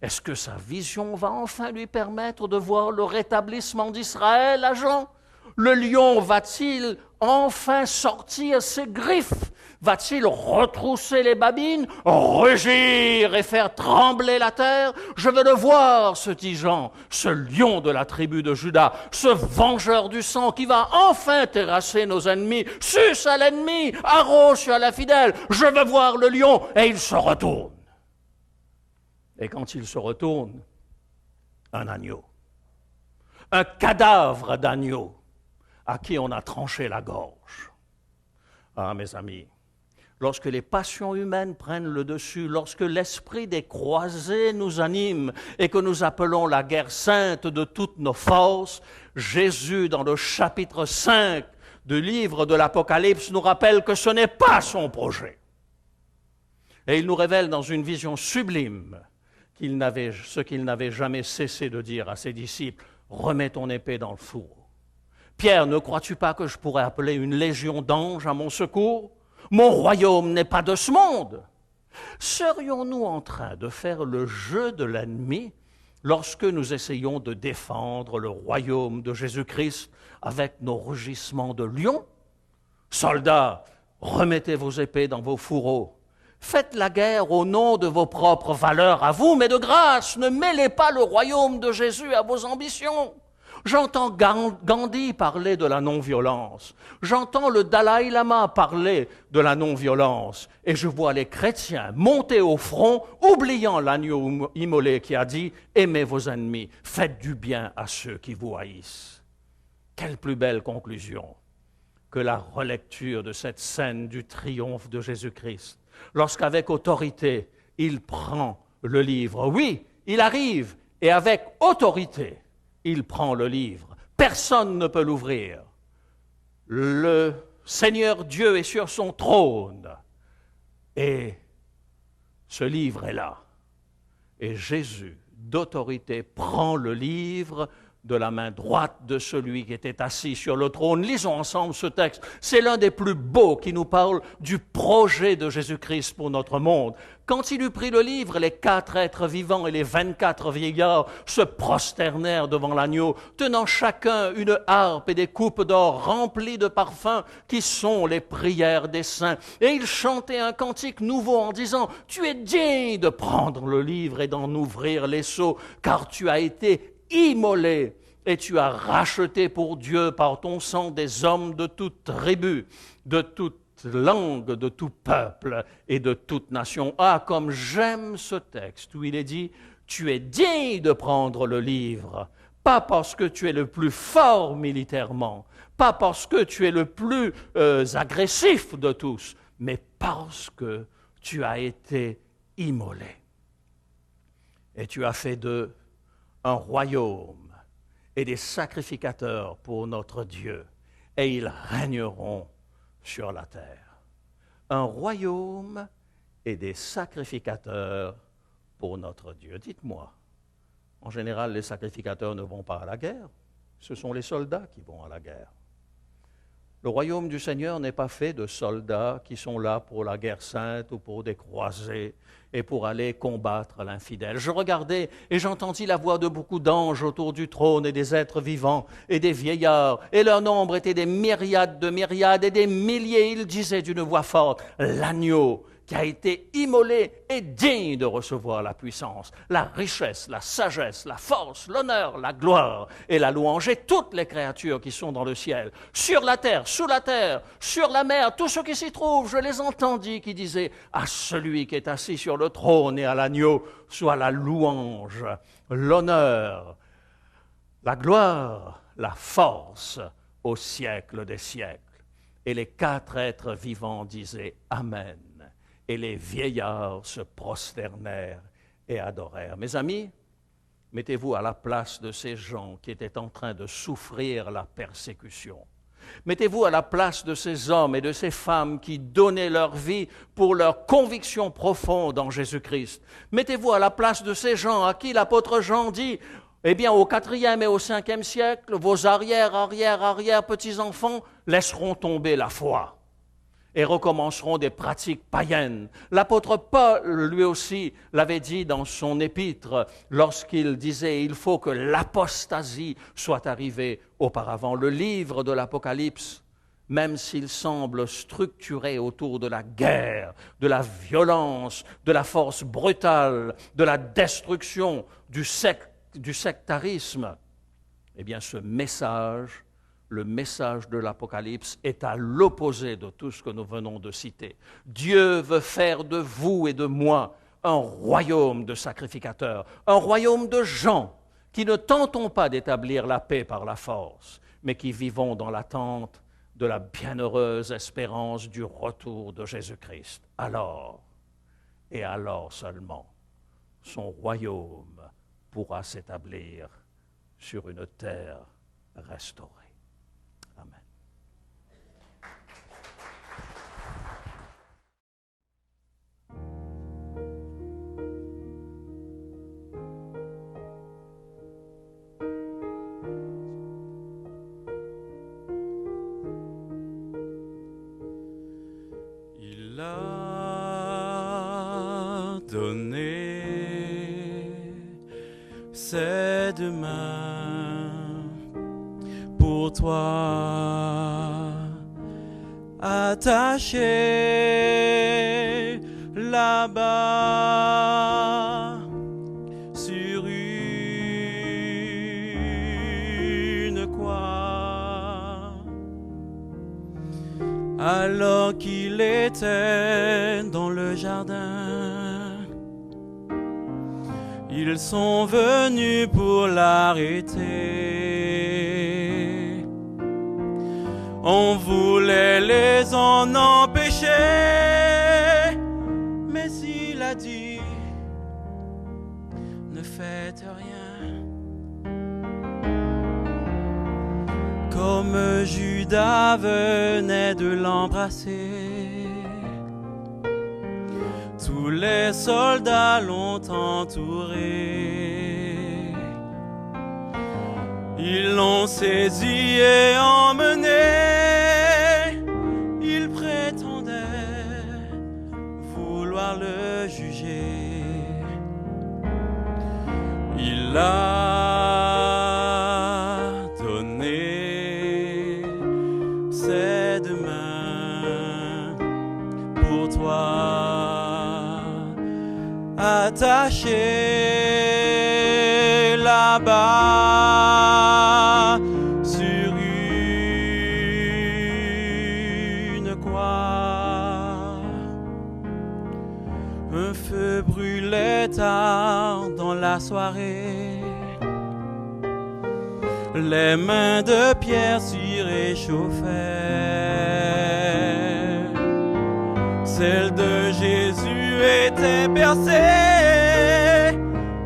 Est-ce que sa vision va enfin lui permettre de voir le rétablissement d'Israël à Jean? Le lion va-t-il enfin sortir ses griffes? Va-t-il retrousser les babines, rugir et faire trembler la terre? Je veux le voir, se dit Jean, ce lion de la tribu de Juda, ce vengeur du sang qui va enfin terrasser nos ennemis. Sus à l'ennemi, haro sur la fidèle. Je veux voir le lion, et il se retourne. Et quand il se retourne, un agneau, un cadavre d'agneau à qui on a tranché la gorge. Ah, mes amis, lorsque les passions humaines prennent le dessus, lorsque l'esprit des croisés nous anime et que nous appelons la guerre sainte de toutes nos forces, Jésus, dans le chapitre 5 du livre de l'Apocalypse, nous rappelle que ce n'est pas son projet. Et il nous révèle dans une vision sublime ce qu'il n'avait jamais cessé de dire à ses disciples, « Remets ton épée dans le four. Pierre, ne crois-tu pas que je pourrais appeler une légion d'anges à mon secours? Mon royaume n'est pas de ce monde. » Serions-nous en train de faire le jeu de l'ennemi lorsque nous essayons de défendre le royaume de Jésus-Christ avec nos rugissements de lion? Soldats, remettez vos épées dans vos fourreaux. Faites la guerre au nom de vos propres valeurs à vous, mais de grâce, ne mêlez pas le royaume de Jésus à vos ambitions. J'entends Gandhi parler de la non-violence. J'entends le Dalai Lama parler de la non-violence. Et je vois les chrétiens monter au front, oubliant l'agneau immolé qui a dit « Aimez vos ennemis, faites du bien à ceux qui vous haïssent. » Quelle plus belle conclusion que la relecture de cette scène du triomphe de Jésus-Christ, lorsqu'avec autorité, il prend le livre. Oui, il arrive, et avec autorité, il prend le livre. Personne ne peut l'ouvrir. Le Seigneur Dieu est sur son trône Et ce livre est là. Et Jésus, d'autorité, prend le livre de la main droite de celui qui était assis sur le trône. Lisons ensemble ce texte. C'est l'un des plus beaux qui nous parle du projet de Jésus-Christ pour notre monde. Quand il eut pris le livre, les 4 êtres vivants et les 24 vieillards se prosternèrent devant l'agneau, tenant chacun une harpe et des coupes d'or remplies de parfums qui sont les prières des saints. Et ils chantaient un cantique nouveau en disant « Tu es digne de prendre le livre et d'en ouvrir les sceaux, car tu as été immolé, et tu as racheté pour Dieu par ton sang des hommes de toute tribu, de toute langue, de tout peuple et de toute nation. » Ah, comme j'aime ce texte où il est dit « Tu es digne de prendre le livre », pas parce que tu es le plus fort militairement, pas parce que tu es le plus agressif de tous, mais parce que tu as été immolé. Et tu as fait d'eux un royaume et des sacrificateurs pour notre Dieu, et ils régneront sur la terre. Un royaume et des sacrificateurs pour notre Dieu. Dites-moi, en général, les sacrificateurs ne vont pas à la guerre, ce sont les soldats qui vont à la guerre. Le royaume du Seigneur n'est pas fait de soldats qui sont là pour la guerre sainte ou pour des croisés et pour aller combattre l'infidèle. Je regardais et j'entendis la voix de beaucoup d'anges autour du trône et des êtres vivants et des vieillards, et leur nombre était des myriades de myriades et des milliers. Ils disaient d'une voix forte, « L'agneau qui a été immolé est digne de recevoir la puissance, la richesse, la sagesse, la force, l'honneur, la gloire et la louange, et toutes les créatures qui sont dans le ciel, sur la terre, sous la terre, sur la mer, tous ceux qui s'y trouvent. Je les entendis qui disaient à celui qui est assis sur le trône et à l'agneau soit la louange, l'honneur, la gloire, la force au siècle des siècles. » Et les 4 êtres vivants disaient Amen. Et les vieillards se prosternèrent et adorèrent. Mes amis, mettez-vous à la place de ces gens qui étaient en train de souffrir la persécution. Mettez-vous à la place de ces hommes et de ces femmes qui donnaient leur vie pour leur conviction profonde en Jésus-Christ. Mettez-vous à la place de ces gens à qui l'apôtre Jean dit « Eh bien, au 4e et au 5e siècle, vos arrière-petits-enfants laisseront tomber la foi et recommenceront des pratiques païennes. » L'apôtre Paul, lui aussi, l'avait dit dans son épître, lorsqu'il disait « Il faut que l'apostasie soit arrivée auparavant. » Le livre de l'Apocalypse, même s'il semble structuré autour de la guerre, de la violence, de la force brutale, de la destruction, du sectarisme, eh bien ce message, le message de l'Apocalypse est à l'opposé de tout ce que nous venons de citer. Dieu veut faire de vous et de moi un royaume de sacrificateurs, un royaume de gens qui ne tentons pas d'établir la paix par la force, mais qui vivons dans l'attente de la bienheureuse espérance du retour de Jésus-Christ. Alors, et alors seulement, son royaume pourra s'établir sur une terre restaurée. Amen. Il a donné ses 2 mains pour toi, attaché là-bas sur une croix, alors qu'il était dans le jardin. Ils sont venus pour l'arrêter. On voulait les en empêcher, mais il a dit, ne faites rien. Comme Judas venait de l'embrasser, tous les soldats l'ont entouré. Ils l'ont saisi et emmené. Ils prétendaient vouloir le juger. Il a donné ses deux mains pour toi, attaché là-bas sur une croix. Un feu brûlait tard dans la soirée. Les mains de Pierre s'y réchauffaient. Celle de Jésus était percée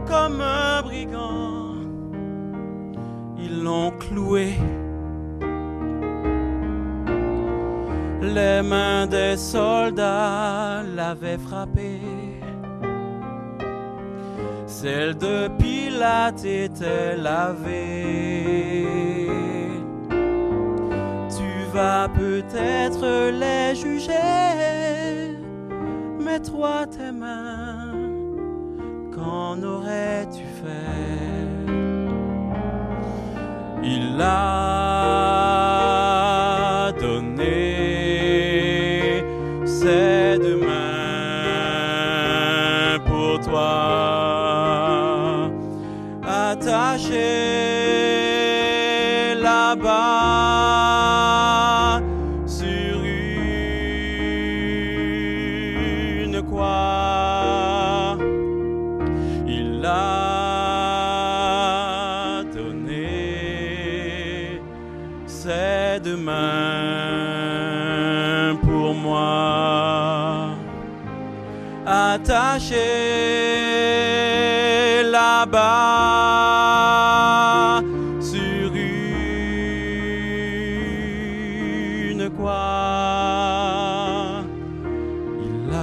comme un brigand. Ils l'ont cloué. Les mains des soldats l'avaient frappé. Celle de Pilate était lavée. Tu vas peut-être les juger, mais toi tes mains, qu'en aurais-tu fait? Il a donné ses deux mains pour toi, attaché là-bas sur une croix. Il a donné ses deux mains pour moi, attaché là-bas sur une croix. Il a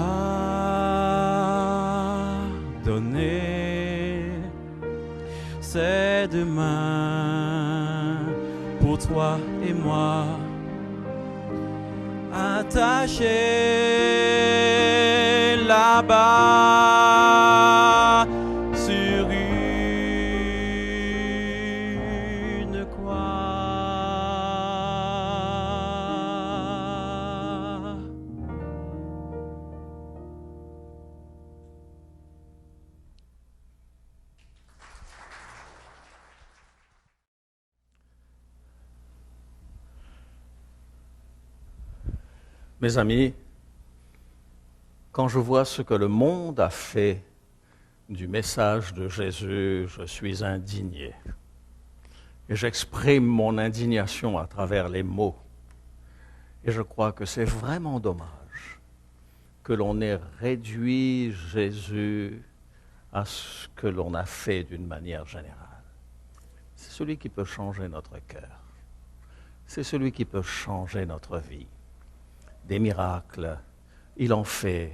donné ses deux mains pour toi et moi, attaché là-bas sur une croix. Mes amis, quand je vois ce que le monde a fait du message de Jésus, je suis indigné. Et j'exprime mon indignation à travers les mots. Et je crois que c'est vraiment dommage que l'on ait réduit Jésus à ce que l'on a fait d'une manière générale. C'est celui qui peut changer notre cœur. C'est celui qui peut changer notre vie. Des miracles, il en fait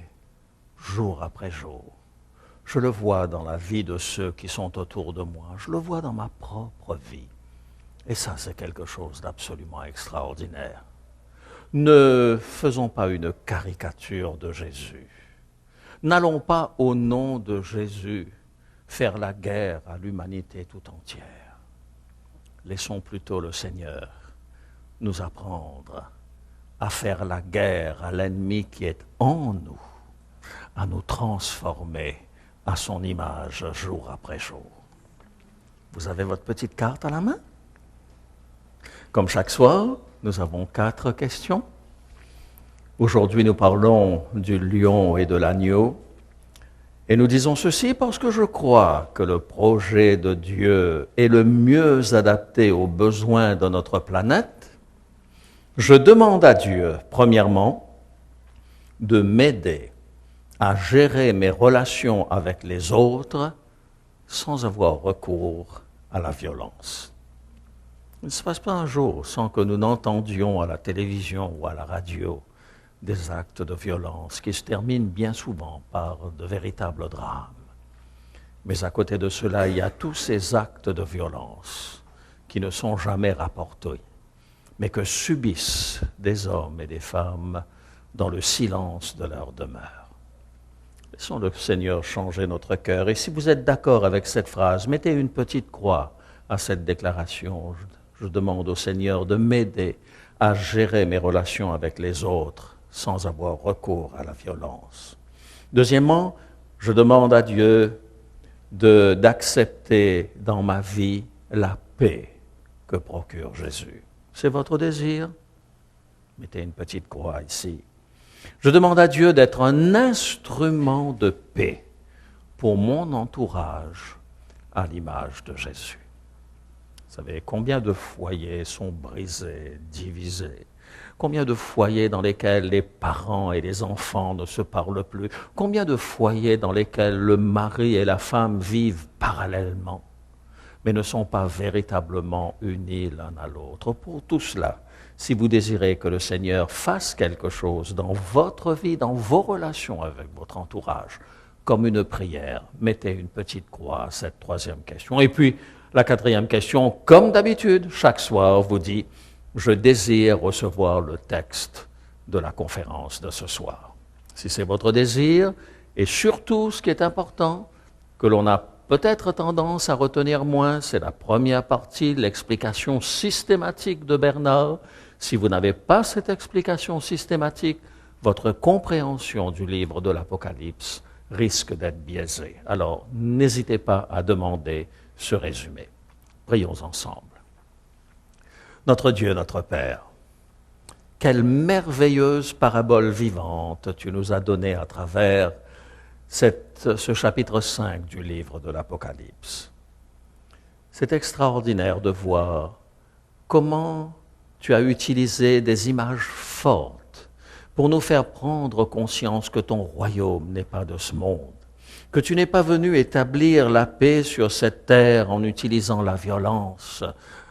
jour après jour. Je le vois dans la vie de ceux qui sont autour de moi. Je le vois dans ma propre vie. Et ça, c'est quelque chose d'absolument extraordinaire. Ne faisons pas une caricature de Jésus. N'allons pas, au nom de Jésus, faire la guerre à l'humanité tout entière. Laissons plutôt le Seigneur nous apprendre à faire la guerre à l'ennemi qui est en nous, à nous transformer à son image jour après jour. Vous avez votre petite carte à la main? Comme chaque soir, nous avons 4 questions. Aujourd'hui, nous parlons du lion et de l'agneau. Et nous disons ceci parce que je crois que le projet de Dieu est le mieux adapté aux besoins de notre planète. Je demande à Dieu, premièrement, de m'aider à gérer mes relations avec les autres sans avoir recours à la violence. Il ne se passe pas un jour sans que nous n'entendions à la télévision ou à la radio des actes de violence qui se terminent bien souvent par de véritables drames. Mais à côté de cela, il y a tous ces actes de violence qui ne sont jamais rapportés, mais que subissent des hommes et des femmes dans le silence de leur demeure. Laissons le Seigneur changer notre cœur. Et si vous êtes d'accord avec cette phrase, mettez une petite croix à cette déclaration. Je demande au Seigneur de m'aider à gérer mes relations avec les autres sans avoir recours à la violence. Deuxièmement, je demande à Dieu d'accepter dans ma vie la paix que procure Jésus. C'est votre désir? Mettez une petite croix ici. Je demande à Dieu d'être un instrument de paix pour mon entourage à l'image de Jésus. Vous savez, combien de foyers sont brisés, divisés? Combien de foyers dans lesquels les parents et les enfants ne se parlent plus? Combien de foyers dans lesquels le mari et la femme vivent parallèlement, mais ne sont pas véritablement unis l'un à l'autre? Pour tout cela, si vous désirez que le Seigneur fasse quelque chose dans votre vie, dans vos relations avec votre entourage, comme une prière, mettez une petite croix à cette troisième question. Et puis, la quatrième question, comme d'habitude, chaque soir, vous dit « Je désire recevoir le texte de la conférence de ce soir ». Si c'est votre désir, et surtout, ce qui est important, que l'on a peut-être tendance à retenir moins, c'est la première partie, l'explication systématique de Bernard. Si vous n'avez pas cette explication systématique, votre compréhension du livre de l'Apocalypse risque d'être biaisée. Alors, n'hésitez pas à demander ce résumé. Prions ensemble. Notre Dieu, notre Père, quelle merveilleuse parabole vivante tu nous as donnée à travers ce chapitre 5 du livre de l'Apocalypse. C'est extraordinaire de voir comment tu as utilisé des images fortes pour nous faire prendre conscience que ton royaume n'est pas de ce monde, que tu n'es pas venu établir la paix sur cette terre en utilisant la violence,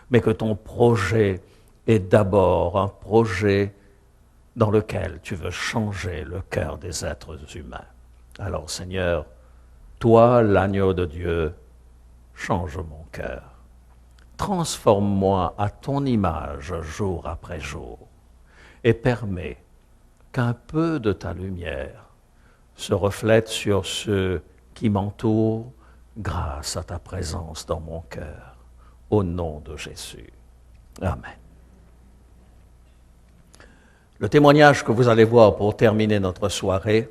mais que ton projet est d'abord un projet dans lequel tu veux changer le cœur des êtres humains. Alors Seigneur, toi, l'agneau de Dieu, change mon cœur. Transforme-moi à ton image jour après jour et permets qu'un peu de ta lumière se reflète sur ceux qui m'entourent grâce à ta présence dans mon cœur. Au nom de Jésus. Amen. Le témoignage que vous allez voir pour terminer notre soirée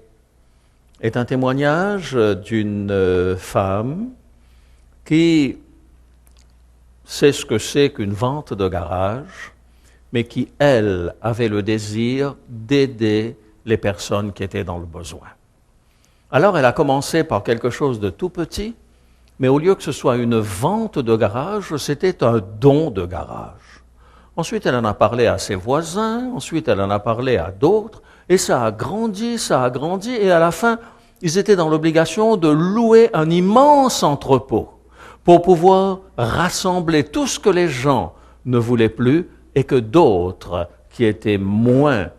est un témoignage d'une femme qui sait ce que c'est qu'une vente de garage, mais qui, elle, avait le désir d'aider les personnes qui étaient dans le besoin. Alors, elle a commencé par quelque chose de tout petit, mais au lieu que ce soit une vente de garage, c'était un don de garage. Ensuite, elle en a parlé à ses voisins, ensuite elle en a parlé à d'autres, et ça a grandi, et à la fin, ils étaient dans l'obligation de louer un immense entrepôt pour pouvoir rassembler tout ce que les gens ne voulaient plus et que d'autres, qui étaient moins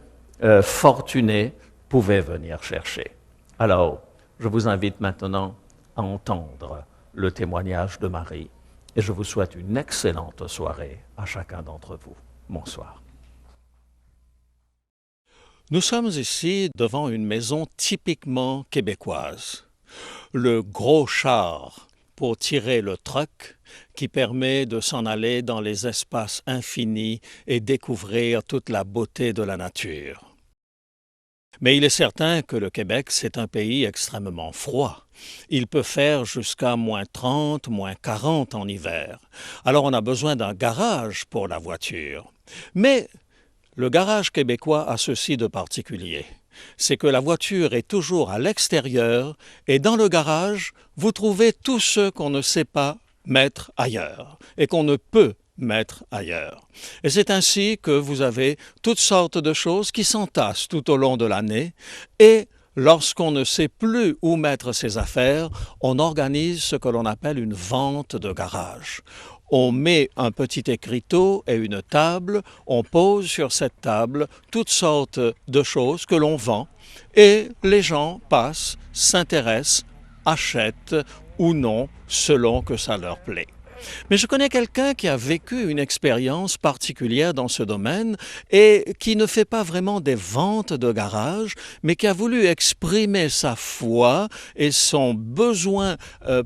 fortunés, pouvaient venir chercher. Alors, je vous invite maintenant à entendre le témoignage de Marie et je vous souhaite une excellente soirée à chacun d'entre vous. Bonsoir. Nous sommes ici devant une maison typiquement québécoise. Le gros char pour tirer le truck qui permet de s'en aller dans les espaces infinis et découvrir toute la beauté de la nature. Mais il est certain que le Québec, c'est un pays extrêmement froid. Il peut faire jusqu'à -30, -40 en hiver. Alors on a besoin d'un garage pour la voiture. Mais le garage québécois a ceci de particulier. C'est que la voiture est toujours à l'extérieur et dans le garage, vous trouvez tout ce qu'on ne sait pas mettre ailleurs et qu'on ne peut mettre ailleurs. Et c'est ainsi que vous avez toutes sortes de choses qui s'entassent tout au long de l'année et lorsqu'on ne sait plus où mettre ses affaires, on organise ce que l'on appelle une vente de garage. On met un petit écriteau et une table, on pose sur cette table toutes sortes de choses que l'on vend et les gens passent, s'intéressent, achètent ou non selon que ça leur plaît. Mais je connais quelqu'un qui a vécu une expérience particulière dans ce domaine et qui ne fait pas vraiment des ventes de garage, mais qui a voulu exprimer sa foi et son besoin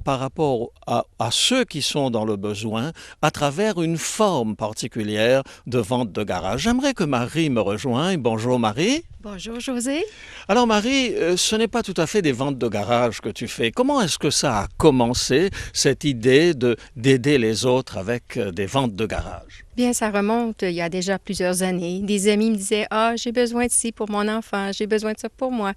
par rapport à ceux qui sont dans le besoin à travers une forme particulière de vente de garage. J'aimerais que Marie me rejoigne. Bonjour Marie. Bonjour José. Alors Marie, ce n'est pas tout à fait des ventes de garage que tu fais. Comment est-ce que ça a commencé, cette idée d'aider les autres avec des ventes de garage? Bien, ça remonte il y a déjà plusieurs années. Des amis me disaient « Ah, j'ai besoin de ci pour mon enfant, j'ai besoin de ça pour moi. »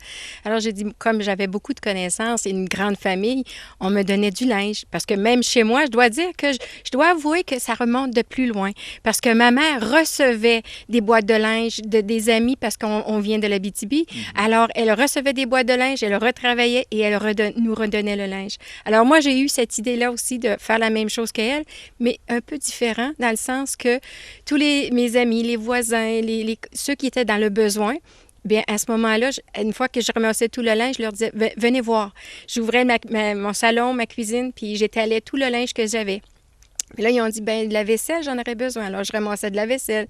Alors j'ai dit, comme j'avais beaucoup de connaissances et une grande famille, on me donnait du linge. Parce que même chez moi, je dois dire que je dois avouer que ça remonte de plus loin. Parce que ma mère recevait des boîtes de linge des amis parce qu'on vient de l'Abitibi. Alors, elle recevait des boîtes de linge, elle le retravaillait et elle nous redonnait le linge. Alors moi, j'ai eu cette idée-là aussi de faire la même chose qu'elle, mais un peu différent dans le sens que tous mes amis, les voisins, ceux qui étaient dans le besoin, bien, à ce moment-là, une fois que je ramassais tout le linge, je leur disais « Venez voir ». J'ouvrais mon salon, ma cuisine, puis j'étalais tout le linge que j'avais. Puis là, ils ont dit, bien, de la vaisselle, j'en aurais besoin. Alors, je ramassais de la vaisselle.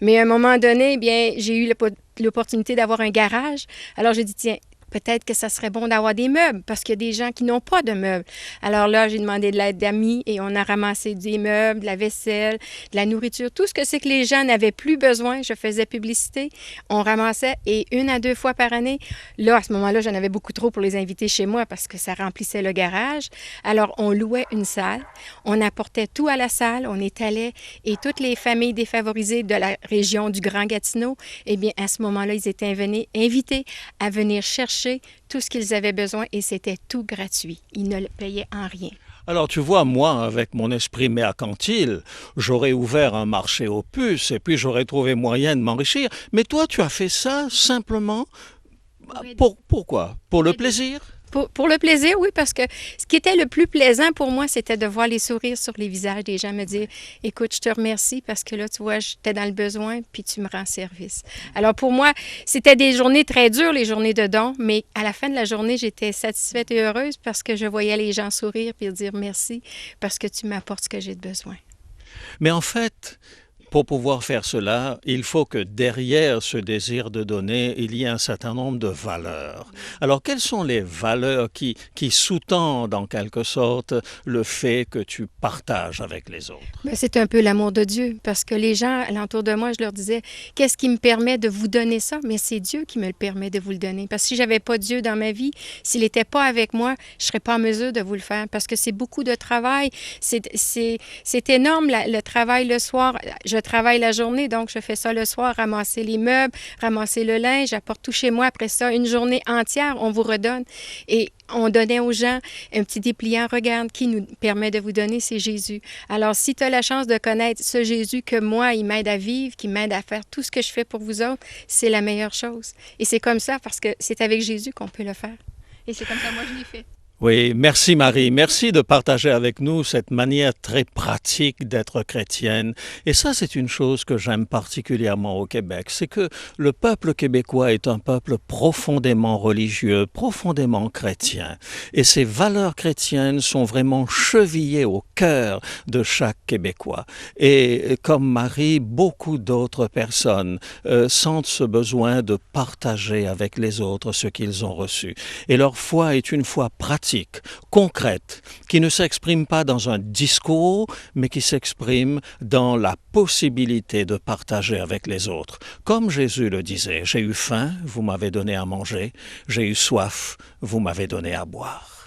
Mais à un moment donné, bien, j'ai eu l'opportunité d'avoir un garage. Alors, j'ai dit, tiens, peut-être que ça serait bon d'avoir des meubles parce qu'il y a des gens qui n'ont pas de meubles. Alors là, j'ai demandé de l'aide d'amis et on a ramassé des meubles, de la vaisselle, de la nourriture, tout ce que c'est que les gens n'avaient plus besoin. Je faisais publicité, on ramassait et 1 à 2 fois par année. Là, à ce moment-là, j'en avais beaucoup trop pour les inviter chez moi parce que ça remplissait le garage. Alors, on louait une salle, on apportait tout à la salle, on étalait et toutes les familles défavorisées de la région du Grand Gatineau, eh bien, à ce moment-là, ils étaient invités à venir chercher tout ce qu'ils avaient besoin et c'était tout gratuit. Ils ne le payaient en rien. Alors tu vois, moi, avec mon esprit mercantile, j'aurais ouvert un marché aux puces et puis j'aurais trouvé moyen de m'enrichir. Mais toi, tu as fait ça simplement pourquoi? Pour le plaisir? Pour le plaisir, oui, parce que ce qui était le plus plaisant pour moi, c'était de voir les sourires sur les visages des gens me dire « Écoute, je te remercie parce que là, tu vois, j'étais dans le besoin, puis tu me rends service. » Alors pour moi, c'était des journées très dures, les journées de don, mais à la fin de la journée, j'étais satisfaite et heureuse parce que je voyais les gens sourire puis dire « Merci parce que tu m'apportes ce que j'ai de besoin. » Mais en fait, pour pouvoir faire cela, il faut que derrière ce désir de donner, il y ait un certain nombre de valeurs. Alors, quelles sont les valeurs qui sous-tendent en quelque sorte le fait que tu partages avec les autres? Bien, c'est un peu l'amour de Dieu, parce que les gens alentour de moi, je leur disais, qu'est-ce qui me permet de vous donner ça? Mais c'est Dieu qui me le permet de vous le donner. Parce que si j'avais pas Dieu dans ma vie, s'il n'était pas avec moi, je serais pas en mesure de vous le faire, parce que c'est beaucoup de travail. C'est énorme, le travail le soir. Je travaille la journée, donc je fais ça le soir, ramasser les meubles, ramasser le linge, j'apporte tout chez moi. Après ça, une journée entière, on vous redonne. Et on donnait aux gens un petit dépliant. Regarde, qui nous permet de vous donner, c'est Jésus. Alors, si tu as la chance de connaître ce Jésus que moi, il m'aide à vivre, qui m'aide à faire tout ce que je fais pour vous autres, c'est la meilleure chose. Et c'est comme ça, parce que c'est avec Jésus qu'on peut le faire. Et c'est comme ça, moi, je l'ai fait. Oui, merci Marie. Merci de partager avec nous cette manière très pratique d'être chrétienne. Et ça, c'est une chose que j'aime particulièrement au Québec. C'est que le peuple québécois est un peuple profondément religieux, profondément chrétien. Et ces valeurs chrétiennes sont vraiment chevillées au cœur de chaque Québécois. Et comme Marie, beaucoup d'autres personnes sentent ce besoin de partager avec les autres ce qu'ils ont reçu. Et leur foi est une foi pratique, concrète, qui ne s'exprime pas dans un discours, mais qui s'exprime dans la possibilité de partager avec les autres. Comme Jésus le disait, j'ai eu faim, vous m'avez donné à manger, j'ai eu soif, vous m'avez donné à boire.